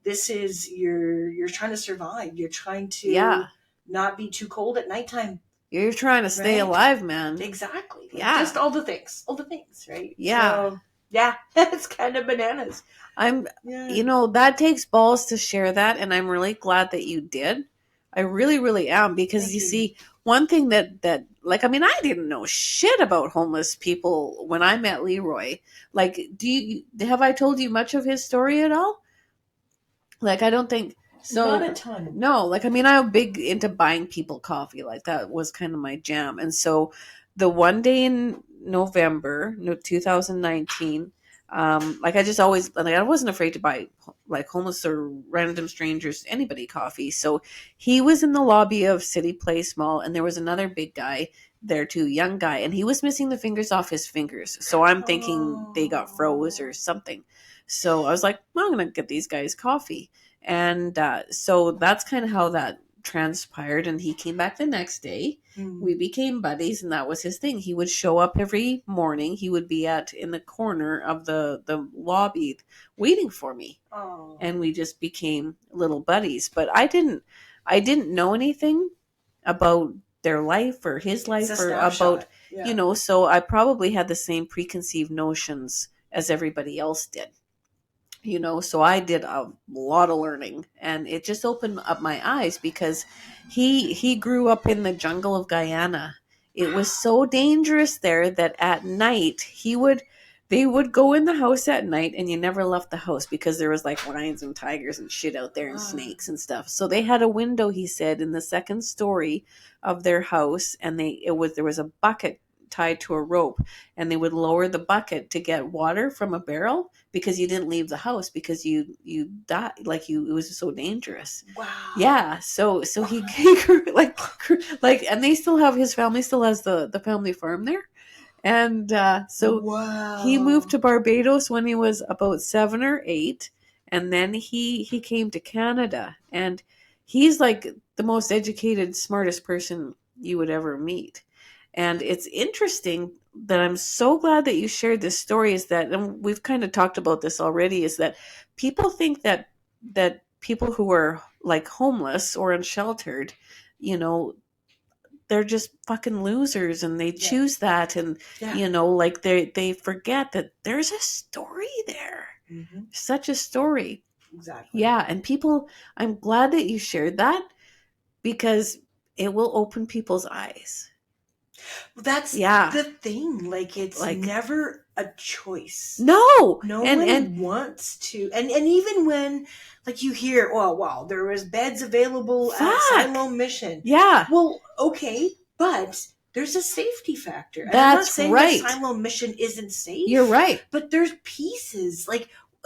This is you're trying to survive. You're trying to not be too cold at nighttime. You're trying to stay alive, man. Exactly. Yeah. Just all the things, right? Yeah. So, yeah, it's kind of bananas. That takes balls to share that. And I'm really glad that you did. I really, really am. Because you see, one thing that I didn't know shit about homeless people when I met Leroy. Like, have I told you much of his story at all? Like, I don't think so. Not a ton. No, I'm big into buying people coffee. Like, that was kind of my jam. And so the one day in November, 2019, I wasn't afraid to buy like homeless or random strangers, anybody coffee. So he was in the lobby of City Place Mall, and there was another big guy there too, young guy, and he was missing the fingers off his fingers. So I'm thinking they got froze or something. So I was like, well, I'm going to get these guys coffee. And so that's kind of how that transpired. And he came back the next day. We became buddies, and that was his thing. He would show up every morning. He would be in the corner of the lobby waiting for me. Oh. And we just became little buddies. But I didn't know anything about their life or his life or about, so I probably had the same preconceived notions as everybody else did. So I did a lot of learning, and it just opened up my eyes because he grew up in the jungle of Guyana. It was so dangerous there that at night they would go in the house at night, and you never left the house because there was like lions and tigers and shit out there and snakes and stuff. So they had a window, he said, in the second story of their house, and there was a bucket tied to a rope, and they would lower the bucket to get water from a barrel because you didn't leave the house because you died, it was so dangerous. Wow. Yeah. So he grew and they still have, his family still has the family farm there. And so he moved to Barbados when he was about 7 or 8, and then he came to Canada, and he's like the most educated, smartest person you would ever meet. And it's interesting that I'm so glad that you shared this story, is that, and we've kind of talked about this already, is that people think that people who are like homeless or unsheltered, they're just fucking losers, and they choose that, and they forget that there's a story there. Mm-hmm. Such a story. Exactly. Yeah, and I'm glad that you shared that, because it will open people's eyes. That's the thing. It's never a choice. No. No one wants to. And even when you hear, oh, wow, there was beds available at Silo Mission. Yeah. Well, okay, but there's a safety factor. And That's I'm not saying right. that Silo Mission isn't safe. You're right. But there's pieces.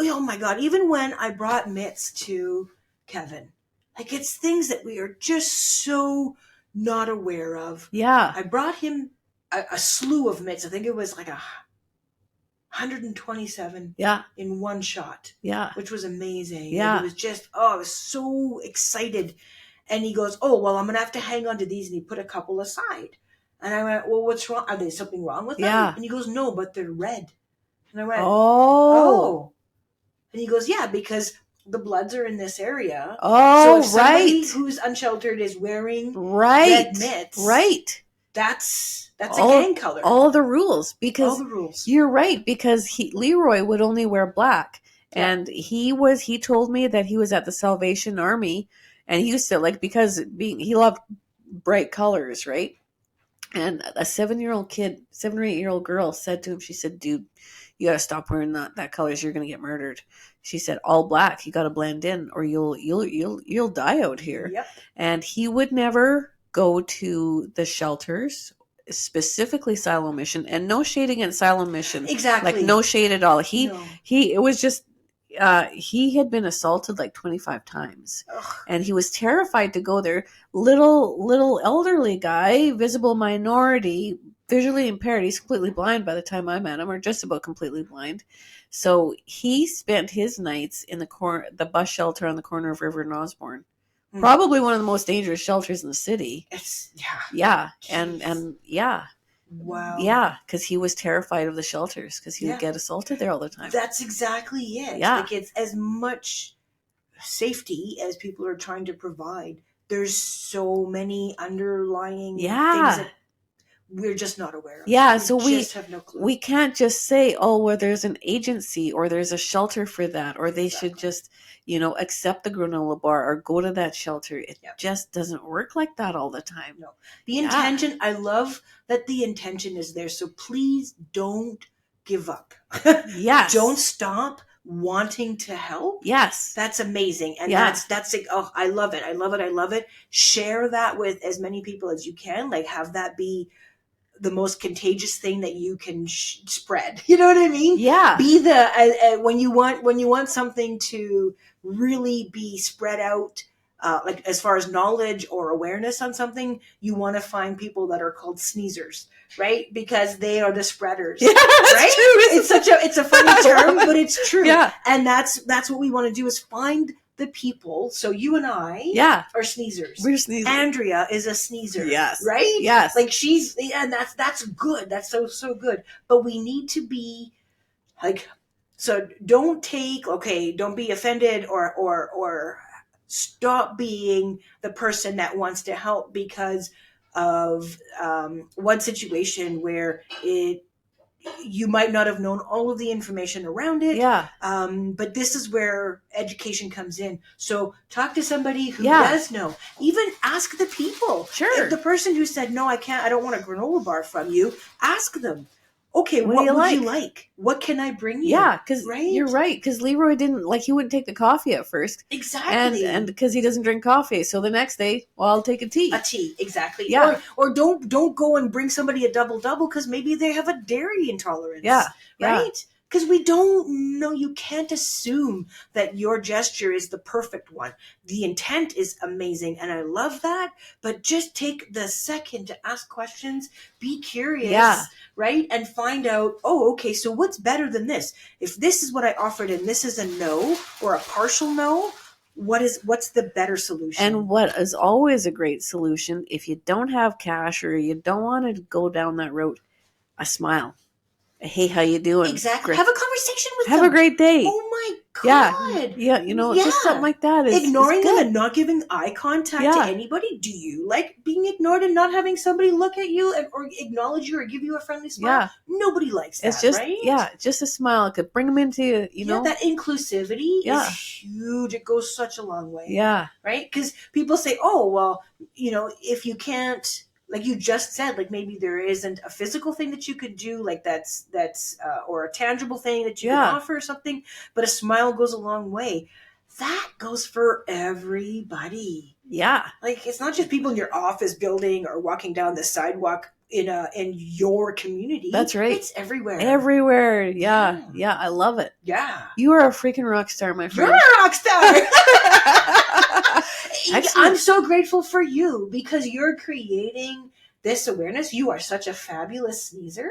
Oh my God, even when I brought mitts to Kevin, it's things that we are just so not aware of. Yeah. I brought him a slew of mitts. I think it was 127 in one shot. Yeah. Which was amazing. Yeah. It was just, I was so excited. And he goes, oh, well, I'm going to have to hang on to these. And he put a couple aside. And I went, well, what's wrong? Are there something wrong with them? Yeah. And he goes, no, but they're red. And I went, oh. And he goes, yeah, because the bloods are in this area. Oh, so if somebody who's unsheltered is wearing red mitts. Right. That's a gang color. All the rules. Because all the rules. You're right, because Leroy would only wear black. Yeah. And he told me that he was at the Salvation Army, and he used to he loved bright colors, right? And a 7 or 8-year-old girl said to him, she said, dude, you got to stop wearing that colors. You're going to get murdered. She said, all black, you got to blend in or you'll die out here. Yep. And he would never go to the shelters, specifically Silo Mission, and no shade against Silo Mission. Exactly. No shade at all. It was just, he had been assaulted 25 times. Ugh. And he was terrified to go there. Little elderly guy, visible minority, visually impaired. He's completely blind by the time I met him, or just about completely blind. So he spent his nights in the bus shelter on the corner of River and Osborne. Probably one of the most dangerous shelters in the city. Yeah. And yeah. Wow. Yeah, because he was terrified of the shelters because he would get assaulted there all the time. That's exactly it. Yeah. It's as much safety as people are trying to provide. There's so many underlying things that we're just not aware of. Yeah, so we just have no clue. We can't just say, oh, well, there's an agency or there's a shelter for that, or they should just, accept the granola bar or go to that shelter. It just doesn't work like that all the time. No. The intention, I love that the intention is there. So please don't give up. Yes. Don't stop wanting to help. Yes. That's amazing. And that's like, oh, I love it. I love it. I love it. Share that with as many people as you can. Like, have that be the most contagious thing that you can spread. You know what I mean? Yeah. Be the when you want something to really be spread out, like as far as knowledge or awareness on something, you want to find people that are called sneezers, right? Because they are the spreaders. Yeah, right? True. It's a funny term, but it's true. Yeah. And that's what we want to do, is find the people. So you and I are sneezers. We're sneezers. Andrea is a sneezer. Yes. Right? Yes. Like and that's good. That's so good. But we need to be like, so don't be offended or stop being the person that wants to help because of one situation where you might not have known all of the information around it. Yeah. But this is where education comes in. So talk to somebody who does know. Even ask the people. Sure. If the person who said, no, I can't, I don't want a granola bar from you, ask them. Okay, what would you like? What can I bring you? Yeah, because you're right. Because Leroy he wouldn't take the coffee at first. Exactly. And because he doesn't drink coffee. So the next day, well, I'll take a tea. A tea, exactly. Yeah. Or don't go and bring somebody a double because maybe they have a dairy intolerance. Yeah. Right? Because we don't know, you can't assume that your gesture is the perfect one. The intent is amazing, and I love that, but just take the second to ask questions, be curious, right? And find out, oh, okay, so what's better than this? If this is what I offered and this is a no or a partial no, what's the better solution? And what is always a great solution, if you don't have cash or you don't want to go down that road, a smile. Hey, how you doing? Exactly. Have a conversation with them. Have a great day. Oh my God. Yeah. Just something like that. Ignoring them and not giving eye contact to anybody. Do you like being ignored and not having somebody look at you or acknowledge you or give you a friendly smile? Yeah. Nobody likes that, it's just, right? Yeah, just a smile. It could bring them into, that inclusivity is huge. It goes such a long way. Yeah. Right? Because people say, oh, well, if you can't, like you just said, like maybe there isn't a physical thing that you could do, like that's or a tangible thing that you can offer or something, but a smile goes a long way. That goes for everybody. Yeah. Like it's not just people in your office building or walking down the sidewalk in your community. That's right. It's everywhere. Everywhere. Yeah. I love it. Yeah. You are a freaking rock star, my friend. You're a rock star. I'm so grateful for you because you're creating this awareness. You are such a fabulous sneezer.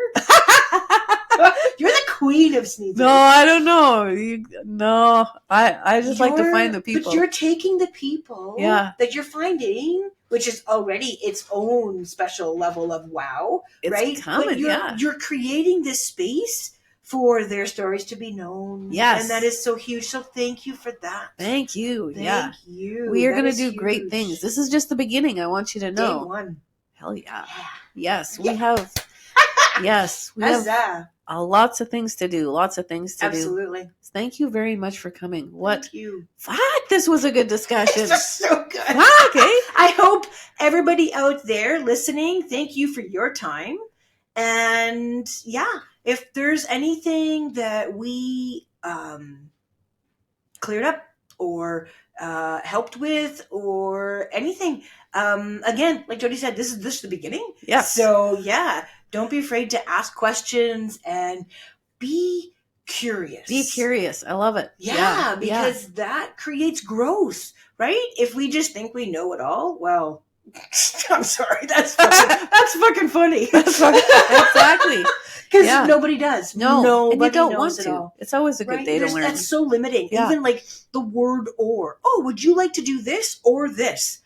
You're the queen of sneezers. No, I don't know. I just like to find the people. But you're taking the people that you're finding, which is already its own special level of wow, right? Coming, but you're creating this space for their stories to be known. Yes. And that is so huge. So thank you for that. Thank you. Thank you. We are going to do great things. This is just the beginning. I want you to know. Day one. Hell yeah. Yes, we have. Yes, we have lots of things to do. Absolutely. Thank you very much for coming. Thank you. Fuck, this was a good discussion. This was so good. Fuck, eh? I hope everybody out there listening, thank you for your time. And if there's anything that we cleared up or helped with or anything, again, like Jody said, this is just the beginning. Yeah. So don't be afraid to ask questions and be curious. Be curious. I love it. Yeah, because that creates growth, right? If we just think we know it all, well, I'm sorry, that's fucking funny. Exactly. Because nobody does. No, and you don't want to. It's always a good day to learn. That's so limiting. Yeah. Even like the word or. Oh, would you like to do this or this?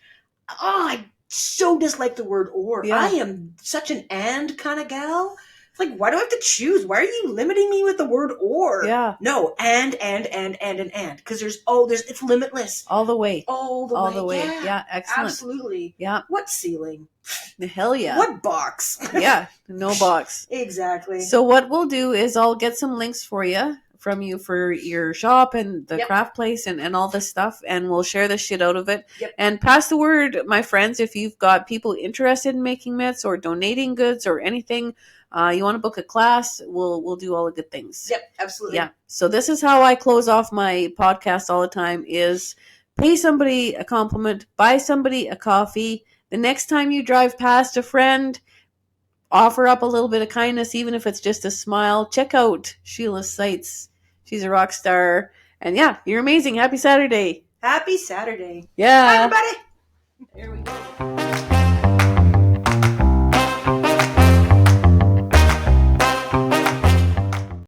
Oh, I so dislike the word or. Yeah. I am such an and kind of gal. like, why do I have to choose? Why are you limiting me with the word or? Yeah. No, and, because it's limitless. All the way. All the way. Yeah, excellent. Absolutely. Yeah. What ceiling? Hell yeah. What box? Yeah, no box. Exactly. So what we'll do is I'll get some links for your shop and the craft place and all this stuff, and we'll share the shit out of it. Yep. And pass the word, my friends, if you've got people interested in making mitts or donating goods or anything, you want to book a class, we'll do all the good things. Yep, absolutely. Yeah. So this is how I close off my podcast all the time: is pay somebody a compliment, buy somebody a coffee. The next time you drive past a friend, offer up a little bit of kindness, even if it's just a smile. Check out Sheila's sites. She's a rock star. And yeah, you're amazing. Happy Saturday. Happy Saturday. Yeah. Bye, everybody. There we go.